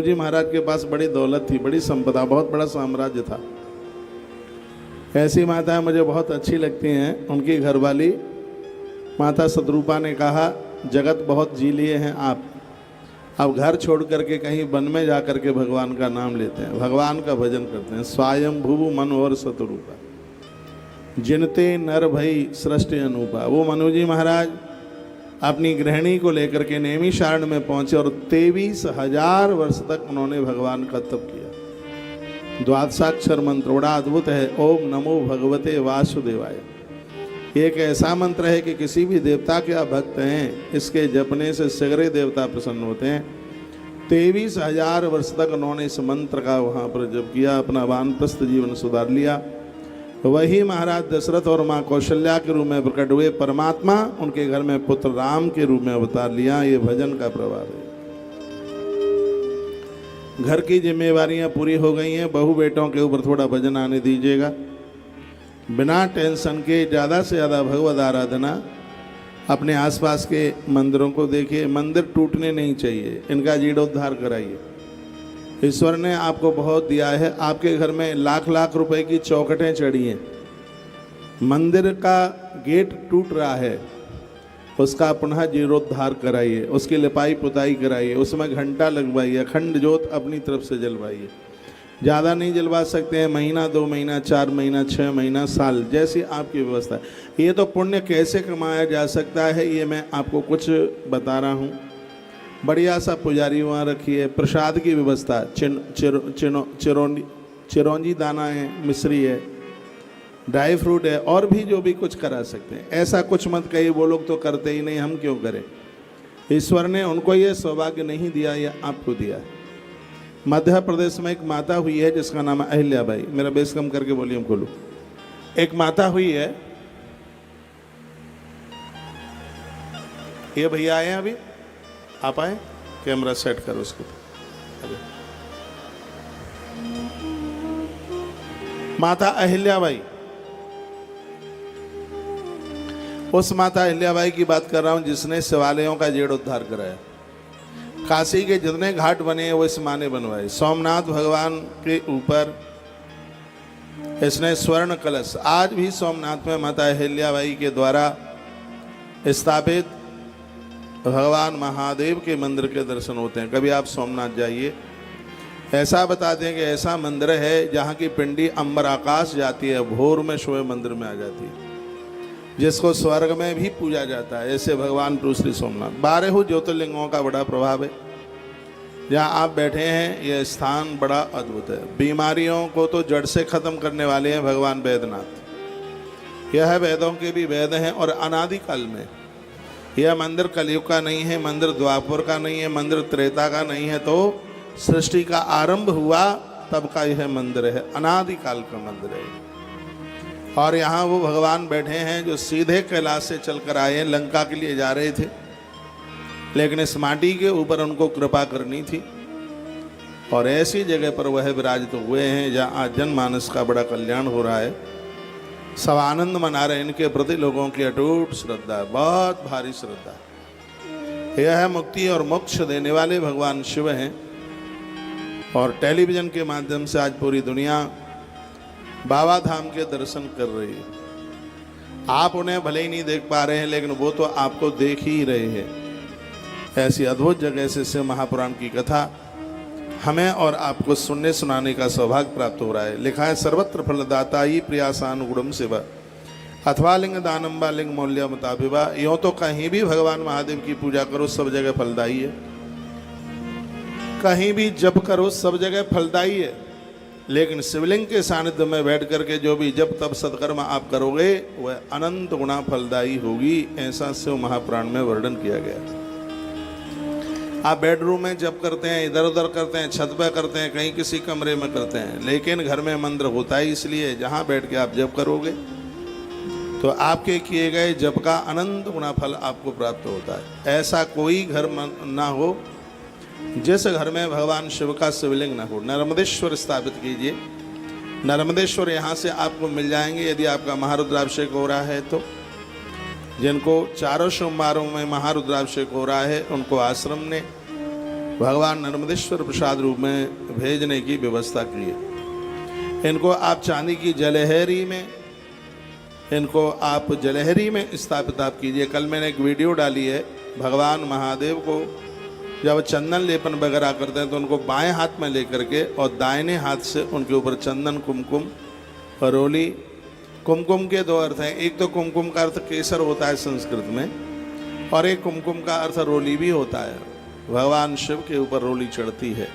जी महाराज के पास बड़ी दौलत थी, बड़ी संपदा, बहुत बड़ा साम्राज्य था। ऐसी माताएं मुझे बहुत अच्छी लगती हैं। उनकी घरवाली माता सतरूपा ने कहा, जगत बहुत जी लिए हैं आप, अब घर छोड़ करके कहीं वन में जा करके भगवान का नाम लेते हैं, भगवान का भजन करते हैं। स्वयं भुव मनोहर सतरूपा, जिनते नर भई सृष्टि अनूपा। वो मनु जी महाराज अपनी गृहिणी को लेकर के नैमिषारण्य में पहुंचे और 23,000 वर्ष तक उन्होंने भगवान का तप किया। द्वादशाक्षर मंत्र बड़ा अद्भुत है, ओम नमो भगवते वासुदेवाय। एक ऐसा मंत्र है कि किसी भी देवता के आप भक्त हैं, इसके जपने से सगरे देवता प्रसन्न होते हैं। 23,000 वर्ष तक उन्होंने इस मंत्र का वहाँ पर जप किया, अपना वानप्रस्थ जीवन सुधार लिया। वही महाराज दशरथ और माँ कौशल्या के रूप में प्रकट हुए परमात्मा, उनके घर में पुत्र राम के रूप में अवतार लिया। ये भजन का प्रभाव है। घर की जिम्मेवारियां पूरी हो गई हैं, बहू बेटों के ऊपर थोड़ा भजन आने दीजिएगा। बिना टेंशन के ज़्यादा से ज़्यादा भगवद आराधना। अपने आसपास के मंदिरों को देखिए, मंदिर टूटने नहीं चाहिए, इनका जीर्णोद्धार कराइए। ईश्वर ने आपको बहुत दिया है, आपके घर में लाख लाख रुपए की चौखटें चढ़ी हैं, मंदिर का गेट टूट रहा है, उसका पुनः जीर्णोद्धार कराइए, उसकी लिपाई पुताई कराइए, उसमें घंटा लगवाइए, अखंड ज्योत अपनी तरफ से जलवाइए। ज़्यादा नहीं जलवा सकते हैं, महीना 2 महीना 4 महीना 6 महीना साल, जैसी आपकी व्यवस्था है। ये तो पुण्य कैसे कमाया जा सकता है, ये मैं आपको कुछ बता रहा हूँ। बढ़िया सा पुजारी वहाँ रखिए, प्रसाद की व्यवस्था, चिरौंजी दाना है, मिश्री है, ड्राई फ्रूट है, और भी जो भी कुछ करा सकते हैं। ऐसा कुछ मत कहिए वो लोग तो करते ही नहीं, हम क्यों करें। ईश्वर ने उनको ये सौभाग्य नहीं दिया, ये आपको दिया है। मध्य प्रदेश में एक माता हुई है जिसका नाम है अहिल्याबाई। मेरा बेस कम करके वॉल्यूम खोलो। एक माता हुई है, ये भैया आए हैं अभी, आप आए, कैमरा सेट करो उसको। माता अहिल्याबाई, उस माता अहिल्याबाई की बात कर रहा हूं जिसने शिवालयों का जीर्णोद्धार कराया। काशी के जितने घाट बने हैं वो इस माँ ने बनवाए। सोमनाथ भगवान के ऊपर इसने स्वर्ण कलश, आज भी सोमनाथ में माता अहिल्याबाई के द्वारा स्थापित भगवान महादेव के मंदिर के दर्शन होते हैं। कभी आप सोमनाथ जाइए, ऐसा बताते हैं कि ऐसा मंदिर है जहाँ की पिंडी अंबर आकाश जाती है, भोर में सुबह मंदिर में आ जाती है, जिसको स्वर्ग में भी पूजा जाता है। ऐसे भगवान श्री सोमनाथ। 12 ज्योतिर्लिंगों का बड़ा प्रभाव है। जहाँ आप बैठे हैं यह स्थान बड़ा अद्भुत है। बीमारियों को तो जड़ से खत्म करने वाले हैं भगवान वैद्यनाथ। यह वेदों के भी वेद हैं और अनादिकाल में। यह मंदिर कलयुग का नहीं है, मंदिर द्वापर का नहीं है, मंदिर त्रेता का नहीं है, तो सृष्टि का आरंभ हुआ तब का यह मंदिर है, अनादिकाल का मंदिर है। और यहाँ वो भगवान बैठे हैं जो सीधे कैलाश से चलकर आए हैं, लंका के लिए जा रहे थे, लेकिन इस माटी के ऊपर उनको कृपा करनी थी और ऐसी जगह पर वह विराजित हुए हैं जहाँ आज जनमानस का बड़ा कल्याण हो रहा है। सब आनंद मना रहे हैं। इनके प्रति लोगों की अटूट श्रद्धा, बहुत भारी श्रद्धा। यह है मुक्ति और मोक्ष देने वाले भगवान शिव हैं। और टेलीविज़न के माध्यम से आज पूरी दुनिया बाबा धाम के दर्शन कर रही है। आप उन्हें भले ही नहीं देख पा रहे हैं, लेकिन वो तो आपको देख ही रहे हैं। ऐसी अद्भुत जगह से शिव महापुराण की कथा हमें और आपको सुनने सुनाने का सौभाग्य प्राप्त हो रहा है। लिखा है, सर्वत्र फलदाता ही प्रियासानुगुणम शिवा अथवा लिंग दानम्बा लिंग मौल्य मुताबिबा। यूँ तो कहीं भी भगवान महादेव की पूजा करो सब जगह फलदायी है, कहीं भी जप करो सब जगह फलदायी है, लेकिन शिवलिंग के सानिध्य में बैठ करके जो भी जप तप सत्कर्म आप करोगे वह अनंत गुणा फलदायी होगी। ऐसा शिव महापुराण में वर्णन किया गया। आप बेडरूम में जप करते हैं, इधर उधर करते हैं, छत पे करते हैं, कहीं किसी कमरे में करते हैं, लेकिन घर में मंदिर होता है, इसलिए जहाँ बैठ के आप जप करोगे तो आपके किए गए जप का अनंत गुना फल आपको प्राप्त होता है। ऐसा कोई घर ना हो जिस घर में भगवान शिव का शिवलिंग ना हो। नर्मदेश्वर स्थापित कीजिए। नर्मदेश्वर यहाँ से आपको मिल जाएंगे यदि आपका महारुद्राभिषेक हो रहा है तो। जिनको चारों सोमवारों में महारुद्राभिषेक हो रहा है उनको आश्रम ने भगवान नर्मदेश्वर प्रसाद रूप में भेजने की व्यवस्था की है। इनको आप चांदी की जलहरी में, इनको आप जलहरी में स्थापित आप कीजिए। कल मैंने एक वीडियो डाली है, भगवान महादेव को जब चंदन लेपन वगैरह करते हैं तो उनको बाएं हाथ में लेकर के और दाहिने हाथ से उनके ऊपर चंदन, कुमकुम, रोली। कुमकुम के दो अर्थ हैं, एक तो कुमकुम का अर्थ केसर होता है संस्कृत में, और एक कुमकुम का अर्थ रोली भी होता है। भगवान शिव के ऊपर रोली चढ़ती है,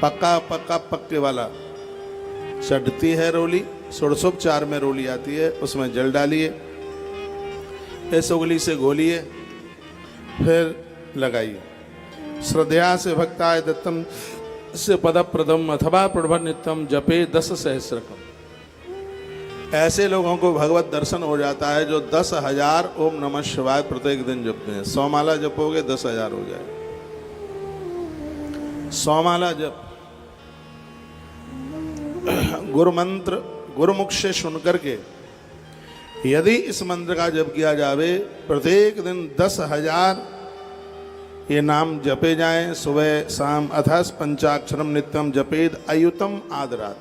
पक्का पक्का पक्के वाला चढ़ती है रोली। षोडशोपचार में रोली आती है, उसमें जल डालिए, इस उंगली से घोलिए, फिर लगाइए। श्रद्धया से भक्ताय दत्तम से पदप्रदम अथवा प्रभर नित्यम जपे 10 सहस्रकम। ऐसे लोगों को भगवत दर्शन हो जाता है जो 10,000 ओम नमः शिवाय प्रत्येक दिन जपते हैं। 100 माला जपोगे 10,000 हो जाए। 100 माला जप गुरु मंत्र गुरुमुख से सुन करके यदि इस मंत्र का जप किया जावे, प्रत्येक दिन 10,000 ये नाम जपे जाएं, सुबह शाम। अथस पंचाक्षरम नित्यम जपेद अयुतम आदरात।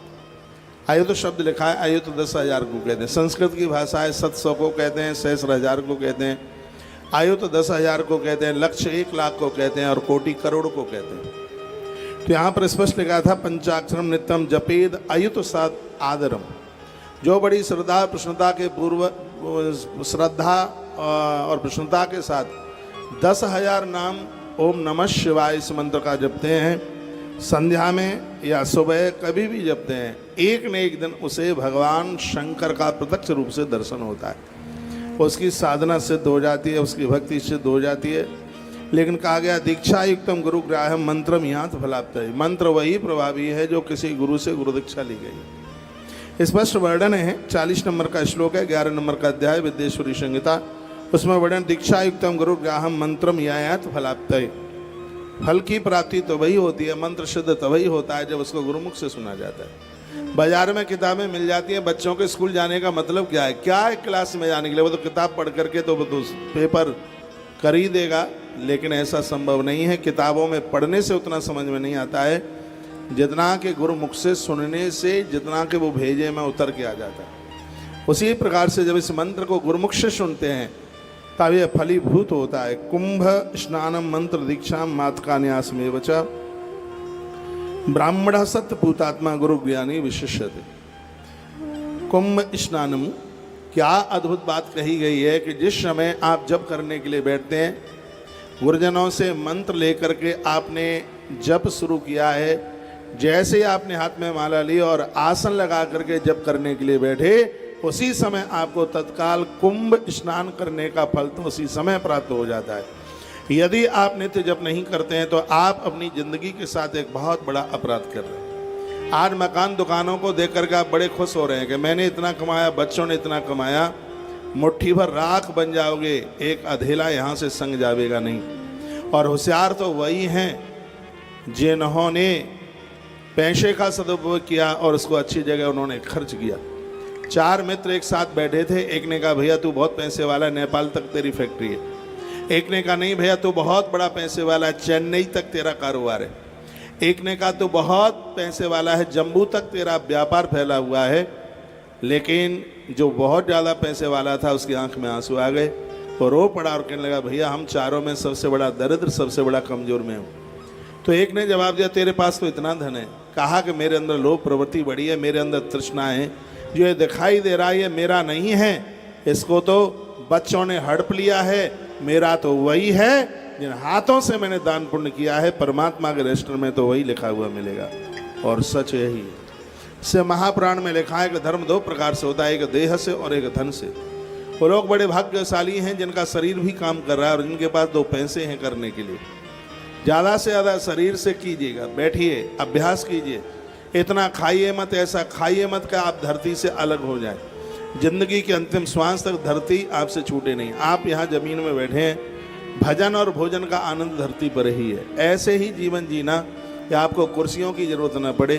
अयुत शब्द लिखा है, अयुत 10,000 को कहते हैं। संस्कृत की भाषा है, 700 को कहते हैं, सहस्र हजार को कहते हैं। अयुत 10,000 को कहते हैं, लक्ष्य 1,00,000 को कहते हैं, और कोटि करोड़ को कहते हैं। तो यहाँ पर स्पष्ट लिखा था पंचाक्षरम नित्यम जपेद अयुत सात आदरम। जो बड़ी श्रद्धा प्रसन्नता के पूर्व श्रद्धा और प्रसन्नता के साथ 10,000 नाम ओम नमः शिवाय इस मंत्र का जपते हैं, संध्या में या सुबह कभी भी जपते हैं, एक न एक दिन उसे भगवान शंकर का प्रत्यक्ष रूप से दर्शन होता है। उसकी साधना सिद्ध हो जाती है, उसकी भक्ति सिद्ध हो जाती है। लेकिन कहा गया दीक्षा युक्तम गुरु ग्राह्यम मंत्रम यात फलाप्तये। मंत्र वही प्रभावी है जो किसी गुरु से गुरु दीक्षा ली गई। स्पष्ट वर्णन है, 40 नंबर का श्लोक है, 11 नंबर का अध्याय विद्येश्वरी संहिता। उसमें वर्णन दीक्षा युक्तम गुरु ग्राह्यम मंत्रम यात फलाप्तये। फल की प्राप्ति तो वही होती है, मंत्र सिद्ध तभी होता है जब उसको गुरुमुख से सुना जाता है। बाजार में किताबें मिल जाती हैं, बच्चों के स्कूल जाने का मतलब क्या है? क्या है क्लास में जाने के लिए? वो तो किताब पढ़ करके तो पेपर कर ही देगा, लेकिन ऐसा संभव नहीं है। किताबों में पढ़ने से उतना समझ में नहीं आता है जितना कि गुरुमुख से सुनने से, जितना कि वो भेजे में उतर के आ जाता है। उसी प्रकार से जब इस मंत्र को गुरुमुख से सुनते हैं तब यह फलीभूत होता है। कुंभ स्नानम मंत्र दीक्षा मातका न्यास में वचा ब्राह्मण सत्यपूतात्मा गुरु ज्ञानी विशिष्यते। कुंभ स्नानम, क्या अद्भुत बात कही गई है कि जिस समय आप जप करने के लिए बैठते हैं, गुरुजनों से मंत्र लेकर के आपने जप शुरू किया है, जैसे आपने हाथ में माला ली और आसन लगा करके जप करने के लिए बैठे, उसी समय आपको तत्काल कुंभ स्नान करने का फल तो उसी समय प्राप्त हो जाता है। यदि आप नित्य जप नहीं करते हैं तो आप अपनी जिंदगी के साथ एक बहुत बड़ा अपराध कर रहे हैं। आज मकान दुकानों को देख करके आप बड़े खुश हो रहे हैं कि मैंने इतना कमाया, बच्चों ने इतना कमाया, मुट्ठी भर राख बन जाओगे, एक अधेला यहाँ से संग जावेगा नहीं। और होशियार तो वही हैं जिन्होंने पैसे का सदुपयोग किया और उसको अच्छी जगह उन्होंने खर्च किया। 4 मित्र एक साथ बैठे थे। एक ने कहा भैया तू बहुत पैसे वाला है, नेपाल तक तेरी फैक्ट्री है। एक ने कहा नहीं भैया तू बहुत बड़ा पैसे वाला है, चेन्नई तक तेरा कारोबार है। एक ने कहा तू बहुत पैसे वाला है, जम्मू तक तेरा व्यापार फैला हुआ है। लेकिन जो बहुत ज़्यादा पैसे वाला था उसकी आंख में आंसू आ गए, वो रो पड़ा और कहने लगा भैया हम चारों में सबसे बड़ा दरिद्र, सबसे बड़ा कमज़ोर मैं हूँ। तो एक ने जवाब दिया तेरे पास तो इतना धन है। कहा कि मेरे अंदर लोभ प्रवृत्ति बड़ी है, मेरे अंदर तृष्णा है, जो ये दिखाई दे रहा है ये मेरा नहीं है, इसको तो बच्चों ने हड़प लिया है, मेरा तो वही है जिन हाथों से मैंने दान पुण्य किया है, परमात्मा के रजिस्टर में तो वही लिखा हुआ मिलेगा। और सच यही है। से महापुराण में लिखा है कि धर्म 2 प्रकार से होता है, एक देह से और एक धन से। वो लोग बड़े भाग्यशाली हैं जिनका शरीर भी काम कर रहा है और जिनके पास 2 पैसे हैं करने के लिए। ज़्यादा से ज़्यादा शरीर से कीजिएगा, बैठिए, अभ्यास कीजिए, इतना खाइए मत, ऐसा खाइए मत कि आप धरती से अलग हो जाए। जिंदगी के अंतिम श्वास तक धरती आपसे छूटे नहीं। आप यहाँ जमीन में बैठे हैं, भजन और भोजन का आनंद धरती पर ही है। ऐसे ही जीवन जीना कि आपको कुर्सियों की जरूरत न पड़े,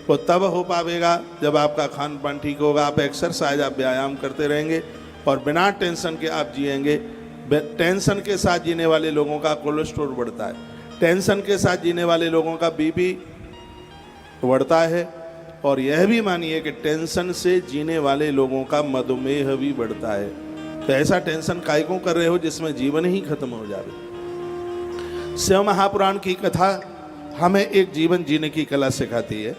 वो तब हो पाएगा जब आपका खान पान ठीक होगा, आप एक्सरसाइज, आप व्यायाम करते रहेंगे और बिना टेंशन के आप जिएंगे। टेंशन के साथ जीने वाले लोगों का कोलेस्ट्रॉल बढ़ता है, टेंशन के साथ जीने वाले लोगों का बीपी बढ़ता है, और यह भी मानिए कि टेंशन से जीने वाले लोगों का मधुमेह भी बढ़ता है। तो ऐसा टेंशन काय को कर रहे हो जिसमें जीवन ही खत्म हो जाए। शिव महापुराण की कथा हमें एक जीवन जीने की कला सिखाती है।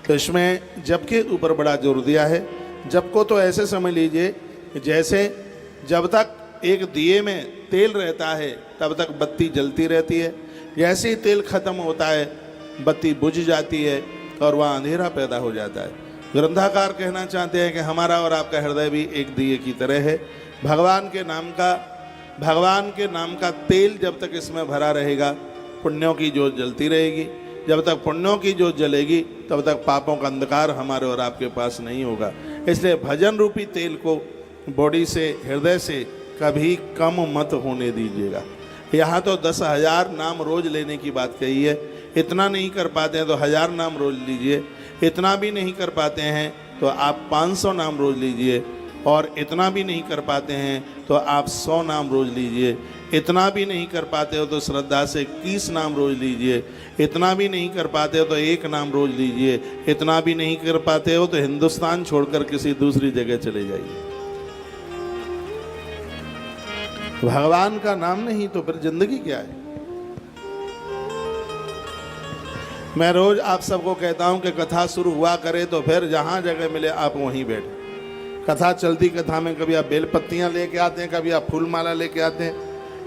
तो इसमें जप के ऊपर बड़ा जोर दिया है। जप को तो ऐसे समझ लीजिए कि जैसे जब तक एक दिए में तेल रहता है तब तक बत्ती जलती रहती है, जैसे ही तेल खत्म होता है बत्ती बुझ जाती है और वहाँ अंधेरा पैदा हो जाता है। ग्रंथकार कहना चाहते हैं कि हमारा और आपका हृदय भी एक दिए की तरह है। भगवान के नाम का तेल जब तक इसमें भरा रहेगा पुण्यों की जोत जलती रहेगी। जब तक पुण्यों की जोत जलेगी तब तक पापों का अंधकार हमारे और आपके पास नहीं होगा। इसलिए भजन रूपी तेल को बॉडी से, हृदय से कभी कम मत होने दीजिएगा। यहाँ तो 10,000 नाम रोज लेने की बात कही है। इतना नहीं कर पाते हैं तो 1000 नाम रोज लीजिए। इतना भी नहीं कर पाते हैं तो आप 500 नाम रोज लीजिए। और इतना भी नहीं कर पाते हैं तो आप 100 नाम रोज लीजिए। इतना भी नहीं कर पाते हो तो श्रद्धा से 21 नाम रोज लीजिए। इतना भी नहीं कर पाते हो तो 1 नाम रोज लीजिए। इतना भी नहीं कर पाते हो तो हिंदुस्तान छोड़कर किसी दूसरी जगह चले जाइए। भगवान का नाम नहीं तो फिर जिंदगी क्या है। मैं रोज आप सबको कहता हूं कि कथा शुरू हुआ करे तो फिर जहां जगह मिले आप वहीं बैठे। कथा चलती कथा में कभी आप बेलपत्तियां लेके आते हैं, कभी आप फूल माला लेके आते हैं।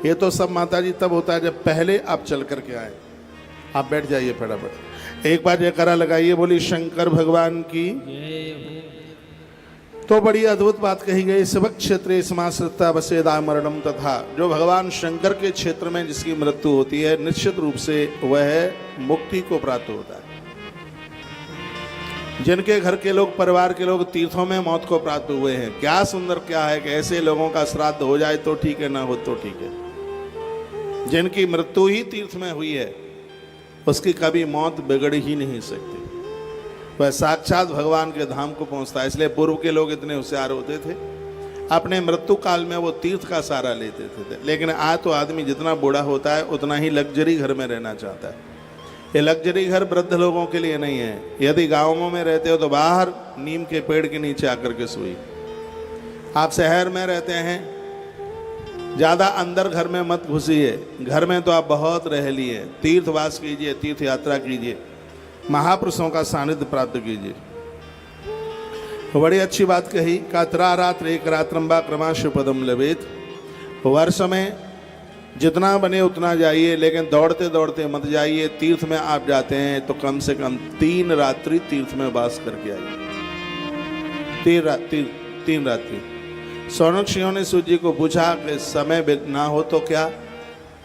ये तो सब माता जी तब होता है जब पहले आप चल करके आए। आप बैठ जाइए फटाफट। एक बार जयकारा लगाइए, बोली शंकर भगवान की। तो बड़ी अद्भुत बात कही गई। शिवक क्षेत्रे समाश्रिता वसेदा मरणम तथा। जो भगवान शंकर के क्षेत्र में जिसकी मृत्यु होती है निश्चित रूप से वह मुक्ति को प्राप्त होता है। जिनके घर के लोग, परिवार के लोग तीर्थों में मौत को प्राप्त हुए हैं, क्या सुंदर क्या है कि ऐसे लोगों का श्राद्ध हो जाए तो ठीक है, ना हो तो ठीक है। जिनकी मृत्यु ही तीर्थ में हुई है उसकी कभी मौत बिगड़ ही नहीं सकती। वह साक्षात भगवान के धाम को पहुंचता है। इसलिए पूर्व के लोग इतने होशियार होते थे, अपने मृत्यु काल में वो तीर्थ का सहारा लेते थे। लेकिन आज तो आदमी जितना बूढ़ा होता है उतना ही लग्जरी घर में रहना चाहता है। ये लग्जरी घर वृद्ध लोगों के लिए नहीं है। यदि गाँवों में रहते हो तो बाहर नीम के पेड़ के नीचे आकर के सोइए। आप शहर में रहते हैं, ज़्यादा अंदर घर में मत घुसिए। घर में तो आप बहुत रह लिए। तीर्थवास कीजिए, तीर्थ यात्रा कीजिए, महापुरुषों का सानिध्य प्राप्त कीजिए। बड़ी अच्छी बात कही। कात्रा रात्र एक रात्रंबा क्रमाश पदम लवेत। वर्ष में जितना बने उतना जाइए, लेकिन दौड़ते दौड़ते मत जाइए। तीर्थ में आप जाते हैं तो कम से कम 3 रात्रि तीर्थ में वास करके आइए। 3 रात्रि। सौनक सिंह ने सूर्य जी को पूछा कि समय ना हो तो क्या,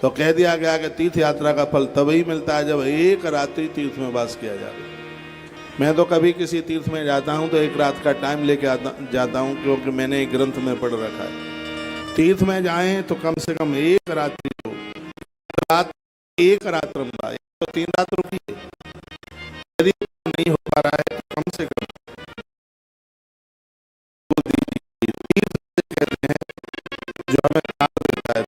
तो कह दिया गया कि तीर्थ यात्रा का फल तभी मिलता है जब 1 रात्रि तीर्थ में वास किया जाए। मैं तो कभी किसी तीर्थ में जाता हूं तो 1 रात का टाइम लेके जाता हूं, क्योंकि मैंने एक ग्रंथ में पढ़ रखा है तीर्थ में जाएं तो कम से कम 1 रात्रि हो। रात 1 रात रंबा, तो 3 रात रुकिए। यदि नहीं हो पा रहा है तो कम से कम कहते हैं जो हमें दान देता है।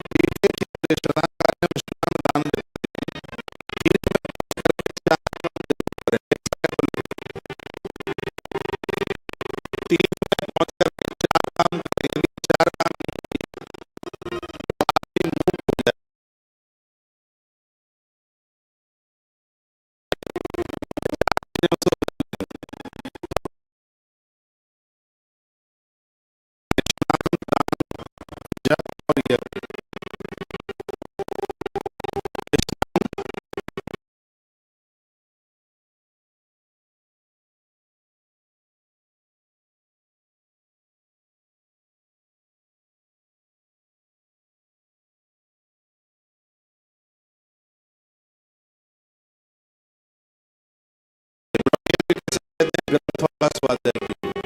ग्रंथों का स्वाध्याय कीजिए,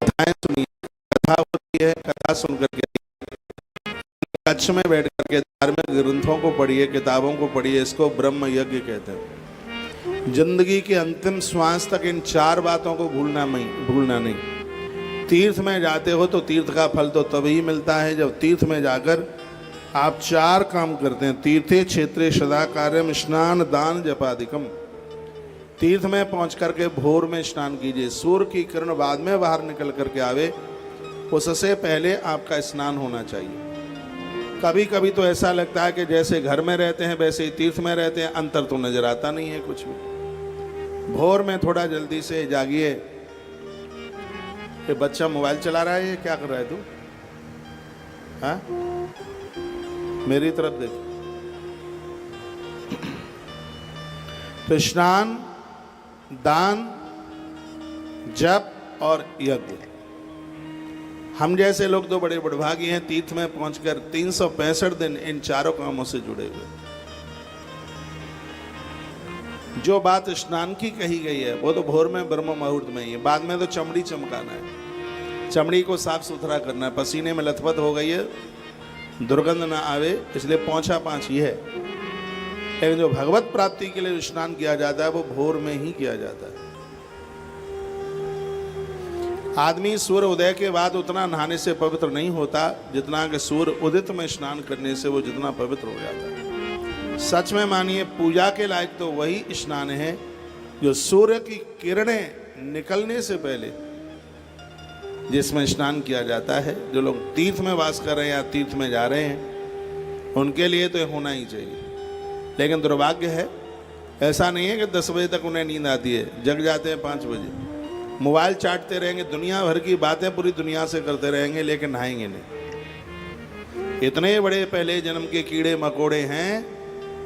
कथाएं सुनिए। कथा होती है, कथा सुन करके कक्ष में बैठ करके धार्मिक ग्रंथों को पढ़िए, किताबों को पढ़िए। इसको ब्रह्म यज्ञ कहते हैं। जिंदगी के अंतिम श्वास तक इन 4 बातों को भूलना नहीं। तीर्थ में जाते हो तो तीर्थ का फल तो तभी मिलता है जब तीर्थ में जाकर आप 4 काम करते हैं। तीर्थे क्षेत्रे सदा कार्यम स्नान दान जपादिकम। तीर्थ में पहुंच करके भोर में स्नान कीजिए। सूर्य की किरण बाद में बाहर निकल करके आवे, उससे पहले आपका स्नान होना चाहिए। कभी कभी तो ऐसा लगता है कि जैसे घर में रहते हैं वैसे ही तीर्थ में रहते हैं, अंतर तो नजर आता नहीं है कुछ भी। भोर में थोड़ा जल्दी से जागिए। ये बच्चा मोबाइल चला रहा है, ये क्या कर रहा है तू? हाँ, मेरी तरफ देख। तो स्नान, दान, जप और यज्ञ। हम जैसे लोग तो बड़े बड़भागी हैं, तीर्थ में पहुंचकर 365 दिन इन चारों कामों से जुड़े हुए। जो बात स्नान की कही गई है वो तो भोर में ब्रह्म मुहूर्त में ही है। बाद में तो चमड़ी चमकाना है, चमड़ी को साफ सुथरा करना है। पसीने में लथपथ हो गई है, दुर्गंध ना आवे, इसलिए पोंछा पाँच ही है। लेकिन जो भगवत प्राप्ति के लिए स्नान किया जाता है वो भोर में ही किया जाता है। आदमी सूर्य उदय के बाद उतना नहाने से पवित्र नहीं होता जितना कि सूर्य उदित में स्नान करने से वो जितना पवित्र हो जाता है। सच में मानिए, पूजा के लायक तो वही स्नान है जो सूर्य की किरणें निकलने से पहले जिसमें स्नान किया जाता है। जो लोग तीर्थ में वास कर रहे हैं या तीर्थ में जा रहे हैं उनके लिए तो होना ही चाहिए। लेकिन दुर्भाग्य है, ऐसा नहीं है कि 10 बजे तक उन्हें नींद आती है, जग जाते हैं 5 बजे। मोबाइल चाटते रहेंगे, दुनिया भर की बातें पूरी दुनिया से करते रहेंगे, लेकिन नहाएंगे नहीं। इतने बड़े पहले जन्म के कीड़े मकोड़े हैं,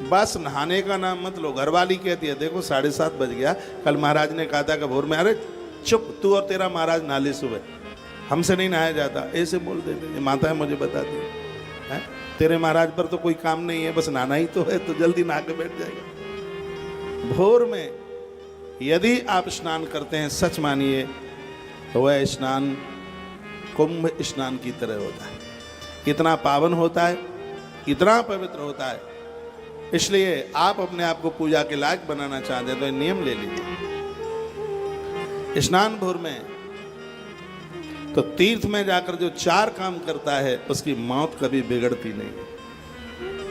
बस नहाने का नाम मत लो। घरवाली कहती है देखो 7:30 बज गया, कल महाराज ने कहा था कि भोर में। अरे चुप, तू और तेरा महाराज नाले सुबह, हमसे नहीं नहाया जाता, ऐसे बोल देते। ये माता है मुझे बताती है, तेरे महाराज पर तो कोई काम नहीं है, बस नहाना ही तो है, तो जल्दी नहा के बैठ जाएगा। भोर में यदि आप स्नान करते हैं, सच मानिए वह स्नान कुंभ स्नान की तरह होता है। इतना पावन होता है, इतना पवित्र होता है। इसलिए आप अपने आप को पूजा के लायक बनाना चाहते हैं तो नियम ले लीजिए। स्नान भोर में तो तीर्थ में जाकर जो 4 काम करता है उसकी मौत कभी बिगड़ती नहीं।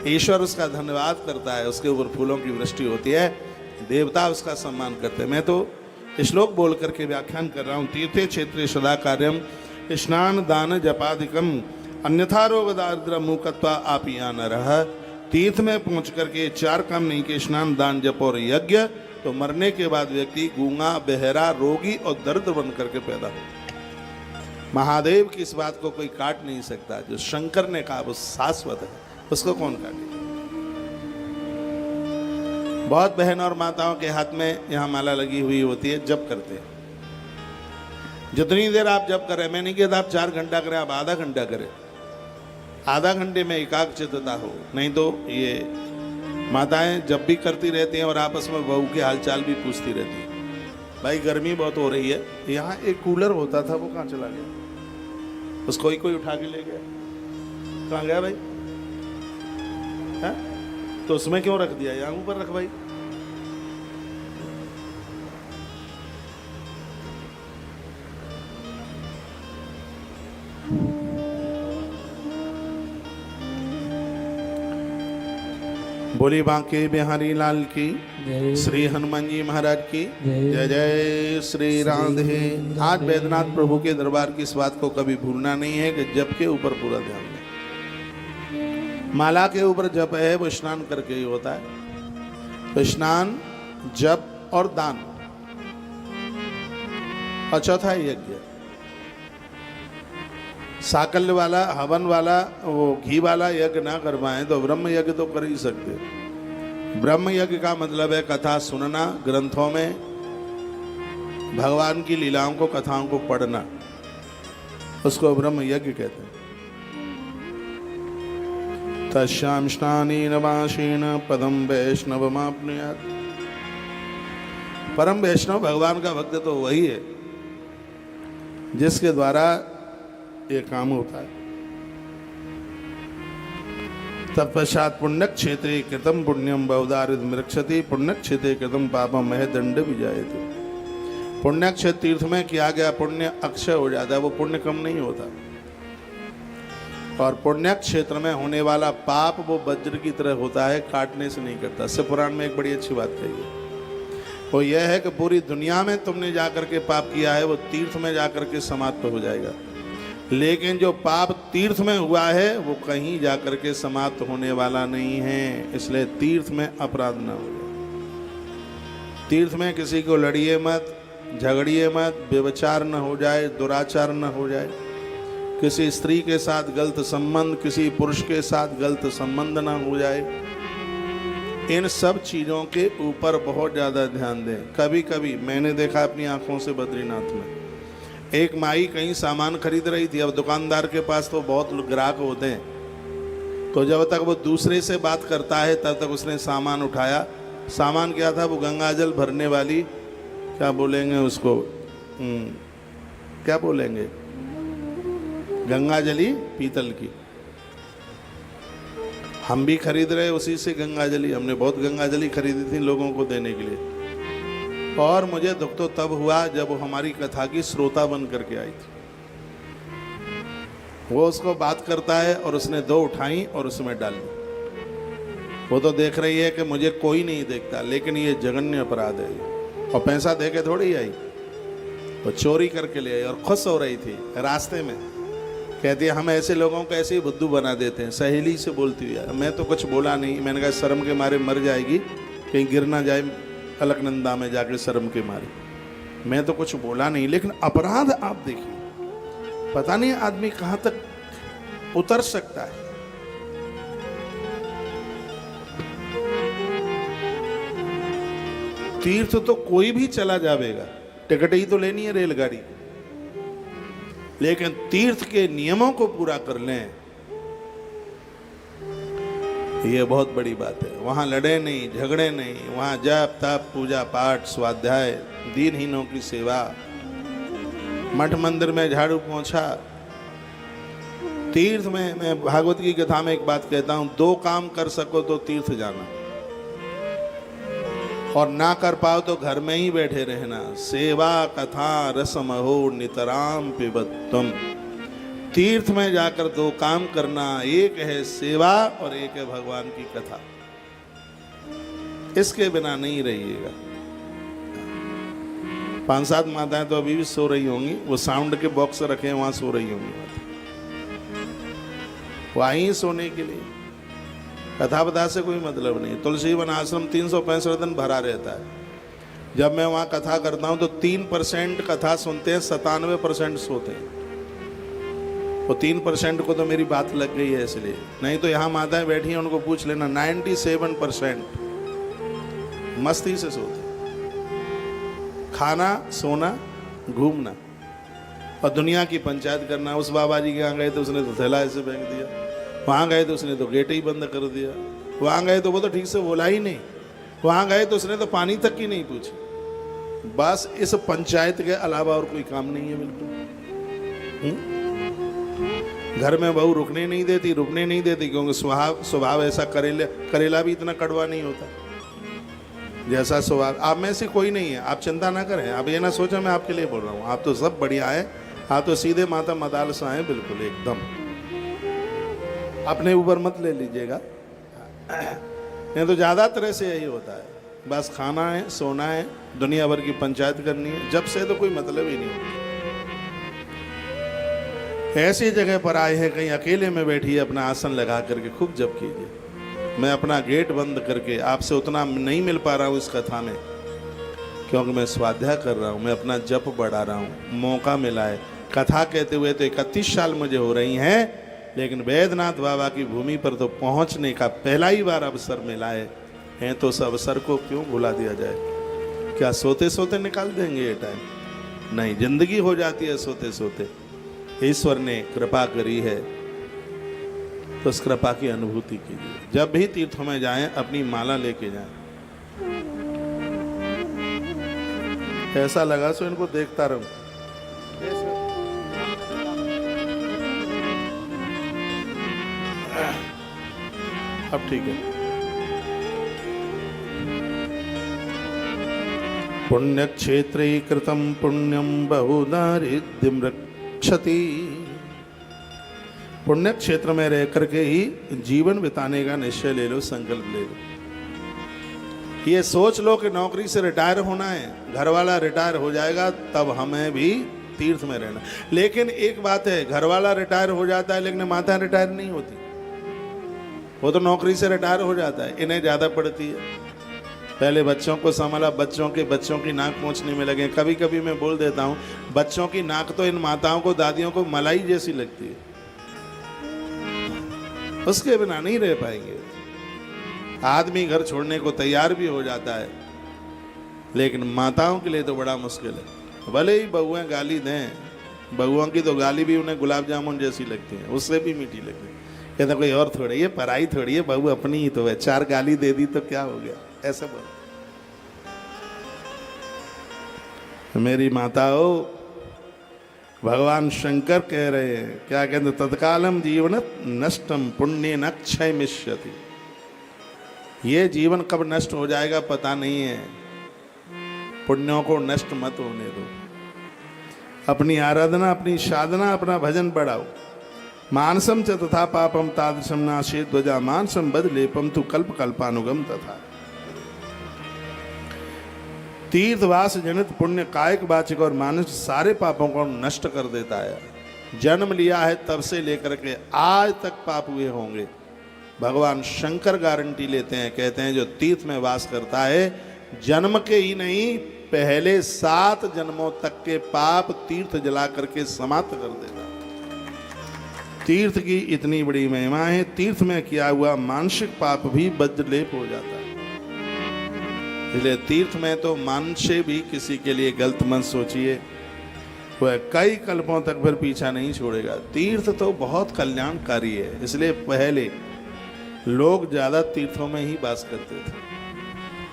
ईश्वर उसका धन्यवाद करता है, उसके ऊपर फूलों की वृष्टि होती है, देवता उसका सम्मान करते हैं। मैं तो श्लोक बोल करके व्याख्यान कर रहा हूँ। तीर्थे क्षेत्रे सदा कार्यम स्नान दान जपादिकम अन्यथा रोग दारिद्र मूकत्वा आपिया न रह। तीर्थ में पहुँच करके 4 काम नहीं के स्नान दान जप और यज्ञ, तो मरने के बाद व्यक्ति गूंगा बहरा रोगी और दर्द बन करके पैदा हो। महादेव की इस बात को कोई काट नहीं सकता। जो शंकर ने कहा वो शाश्वत है, उसको कौन काटे। बहुत बहन और माताओं के हाथ में यहाँ माला लगी हुई होती है, जप करते हैं। जितनी देर आप जप करें, मैं नहीं कहता आप 4 घंटा करें, आप आधा घंटा करें। आधा घंटे में एकाग्रचित्तता हो, नहीं तो ये माताएं जब भी करती रहती हैं और आपस में बहू के हालचाल भी पूछती रहती हैं। भाई गर्मी बहुत हो रही है, यहाँ एक कूलर होता था वो कहाँ चला गया? उसको कोई उठा के ले गया, कहाँ गया भाई? है? तो उसमें क्यों रख दिया? यहाँ ऊपर रख भाई। बोली बांके बिहारी लाल की, श्री हनुमान जी महाराज की जय। जय श्री राधे। आज बैद्यनाथ प्रभु के दरबार की इस बात को कभी भूलना नहीं है कि जप के ऊपर पूरा ध्यान दें। माला के ऊपर जप है, वो स्नान करके ही होता है। तो स्नान, जप और दान, और चौथा यज्ञ। साकल्य वाला, हवन वाला, वो घी वाला यज्ञ ना कर पाए तो ब्रह्म यज्ञ तो कर ही सकते। ब्रह्म यज्ञ का मतलब है कथा सुनना, ग्रंथों में भगवान की लीलाओं को, कथाओं को पढ़ना, उसको ब्रह्म यज्ञ कहते हैं। तस्याम स्नानेन वासेन पदम वैष्णवमाप्नुयात्। परम वैष्णव भगवान का भक्त तो वही है जिसके द्वारा ये काम होता है। तत्पश्चात पुण्य क्षेत्रे कृतम पुण्यम बहुदारित मृक्षति पुण्य क्षेत्रे कृतम पापम मह दंड विजायते। पुण्य क्षेत्र तीर्थ में किया गया पुण्य अक्षय हो जाता है, वो पुण्य कम नहीं होता। और पुण्य क्षेत्र में होने वाला पाप वो वज्र की तरह होता है, काटने से नहीं करता। शिव पुराण में एक बड़ी अच्छी बात कही है, वो यह है कि पूरी दुनिया में तुमने जाकर के पाप किया है वो तीर्थ में जाकर के समाप्त हो जाएगा, लेकिन जो पाप तीर्थ में हुआ है वो कहीं जाकर के समाप्त होने वाला नहीं है। इसलिए तीर्थ में अपराध न हो जाए। तीर्थ में किसी को लड़िए मत, झगड़िए मत, व्यभिचार न हो जाए, दुराचार न हो जाए, किसी स्त्री के साथ गलत संबंध, किसी पुरुष के साथ गलत संबंध ना हो जाए। इन सब चीज़ों के ऊपर बहुत ज़्यादा ध्यान दें। कभी कभी मैंने देखा अपनी आंखों से बद्रीनाथ में, एक माई कहीं सामान खरीद रही थी। अब दुकानदार के पास तो बहुत ग्राहक होते हैं, तो जब तक वो दूसरे से बात करता है तब तक उसने सामान उठाया। सामान क्या था? वो गंगाजल भरने वाली, क्या बोलेंगे उसको, क्या बोलेंगे, गंगाजली पीतल की। हम भी खरीद रहे उसी से गंगाजली, हमने बहुत गंगाजली खरीदी थी लोगों को देने के लिए। और मुझे दुख तो तब हुआ जब वो हमारी कथा की श्रोता बन करके आई थी। वो उसको बात करता है और उसने 2 उठाई और उसमें डाली। वो तो देख रही है कि मुझे कोई नहीं देखता, लेकिन ये जघन्य अपराध है। और पैसा दे के थोड़ी आई, वो चोरी करके ले आई और खुश हो रही थी। रास्ते में कहती है हम ऐसे लोगों को ऐसे ही बुद्धू बना देते हैं। सहेली से बोलती हुई, मैं तो कुछ बोला नहीं, मैंने कहा शर्म के मारे मर जाएगी, कहीं गिर ना जाए अलकनंदा में जाके शर्म के मारे। मैं तो कुछ बोला नहीं, लेकिन अपराध आप देखिए, पता नहीं आदमी कहां तक उतर सकता है। तीर्थ तो कोई भी चला जाएगा, टिकट ही तो लेनी है रेलगाड़ी, लेकिन तीर्थ के नियमों को पूरा कर लें, ये बहुत बड़ी बात है। वहां लड़े नहीं, झगड़े नहीं, वहां जप तप, पूजा पाठ, स्वाध्याय, दीनहीनों की सेवा, मठ मंदिर में झाड़ू पोंछा। तीर्थ में, मैं भागवत की कथा में एक बात कहता हूं, 2 काम कर सको तो तीर्थ जाना, और ना कर पाओ तो घर में ही बैठे रहना। सेवा कथा रसम हो नितराम पिबत्तम। तीर्थ में जाकर 2 काम करना, एक है सेवा और एक है भगवान की कथा। इसके बिना नहीं रहिएगा। 5-7 माताएं तो अभी भी सो रही होंगी, वो साउंड के बॉक्स रखे हैं वहां सो रही होंगी, वहीं सोने के लिए। कथा बता से कोई मतलब नहीं। तुलसी वन आश्रम 365 दिन भरा रहता है। जब मैं वहाँ कथा करता हूँ तो 3% कथा सुनते हैं, 97% सोते हैं। वो 3% को तो मेरी बात लग गई है इसलिए, नहीं तो यहाँ माताएं बैठी हैं उनको पूछ लेना, 97% मस्ती से सोते। खाना, सोना, घूमना और दुनिया की पंचायत करना। उस बाबा जी के यहाँ गए तो उसने तो थैला ऐसे फेंक दिया, वहाँ गए तो उसने तो गेट ही बंद कर दिया, वहाँ गए तो वो तो ठीक से बोला ही नहीं, वहाँ गए तो उसने तो पानी तक की नहीं पूछी। बस इस पंचायत के अलावा और कोई काम नहीं है बिल्कुल। घर में बहू रुकने नहीं देती क्योंकि स्वभाव ऐसा। करेला भी इतना कड़वा नहीं होता जैसा स्वभाव। आप में से कोई नहीं है, आप चिंता ना करें। आप ये ना सोचें मैं आपके लिए बोल रहा हूँ, आप तो सब बढ़िया है, आप तो सीधे माता मदालसा हैं बिल्कुल एकदम। अपने ऊपर मत ले लीजिएगा, नहीं तो ज़्यादा तरह से यही होता है। बस खाना है, सोना है, दुनिया भर की पंचायत करनी है, जब से तो कोई मतलब ही नहीं। ऐसी जगह पर आए हैं, कहीं अकेले में बैठिए, अपना आसन लगा करके खूब जप कीजिए। मैं अपना गेट बंद करके आपसे उतना नहीं मिल पा रहा हूँ इस कथा में, क्योंकि मैं स्वाध्याय कर रहा हूँ, मैं अपना जप बढ़ा रहा हूँ। मौका मिला है, कथा कहते हुए तो 31 साल मुझे हो रही हैं, लेकिन वैद्यनाथ बाबा की भूमि पर तो पहुंचने का पहला ही बार अवसर मिला है। तो उस अवसर को क्यों भुला दिया जाए? क्या सोते सोते निकाल देंगे ये टाइम? नहीं, जिंदगी हो जाती है सोते सोते। ईश्वर ने कृपा करी है तो उस कृपा की अनुभूति कीजिए। जब भी तीर्थों में जाएं अपनी माला लेके जाएं। ऐसा लगा सो इनको देखता रहूं। अब ठीक है। पुण्य क्षेत्रे कृतं पुण्यं बहुदारिद्र्यं रक्षति पुण्य क्षेत्र में रह करके ही जीवन बिताने का निश्चय ले लो, संकल्प ले लो। ये सोच लो कि नौकरी से रिटायर होना है, घर वाला रिटायर हो जाएगा तब हमें भी तीर्थ में रहना। लेकिन एक बात है, घर वाला रिटायर हो जाता है लेकिन माता रिटायर नहीं होती। वो तो नौकरी से रिटायर हो जाता है, इन्हें ज़्यादा पड़ती है। पहले बच्चों को संभाला, बच्चों की नाक पहुँचने में लगे। कभी कभी मैं बोल देता हूँ, बच्चों की नाक तो इन माताओं को, दादियों को मलाई जैसी लगती है, उसके बिना नहीं रह पाएंगे। आदमी घर छोड़ने को तैयार भी हो जाता है, लेकिन माताओं के लिए तो बड़ा मुश्किल है। भले ही बहुएं गाली दें, बहुओं की तो गाली भी उन्हें गुलाब जामुन जैसी लगती है, उससे भी मीठी लगती है। कहते कोई और थोड़ी है, पराई थोड़ी है, बहू अपनी ही तो है, 4 गाली दे दी तो क्या हो गया, ऐसे बोल। मेरी माताओं, भगवान शंकर कह रहे हैं, क्या कहते, तत्कालम जीवन नष्टम पुण्य न क्षयमिष्यति। ये जीवन कब नष्ट हो जाएगा पता नहीं है, पुण्यों को नष्ट मत होने दो। अपनी आराधना, अपनी साधना, अपना भजन बढ़ाओ। मानसम च तथा पापम तादृशम नाशे ध्वजा मानसम बद लेपम तु कल्प कल्पानुगम तथा। तीर्थवास जनित पुण्य कायिक, वाचिक और मानसिक सारे पापों को नष्ट कर देता है। जन्म लिया है तब से लेकर के आज तक पाप हुए होंगे, भगवान शंकर गारंटी लेते हैं, कहते हैं जो तीर्थ में वास करता है, जन्म के ही नहीं पहले 7 जन्मों तक के पाप तीर्थ जला करके समाप्त कर देता है। तीर्थ की इतनी बड़ी महिमा है, तीर्थ में किया हुआ मानसिक पाप भी वज्रलेप हो जाता है। इसलिए तीर्थ में तो मान से भी किसी के लिए गलत मत सोचिए, वह कई कल्पों तक फिर पीछा नहीं छोड़ेगा। तीर्थ तो बहुत कल्याणकारी है, इसलिए पहले लोग ज़्यादा तीर्थों में ही वास करते थे।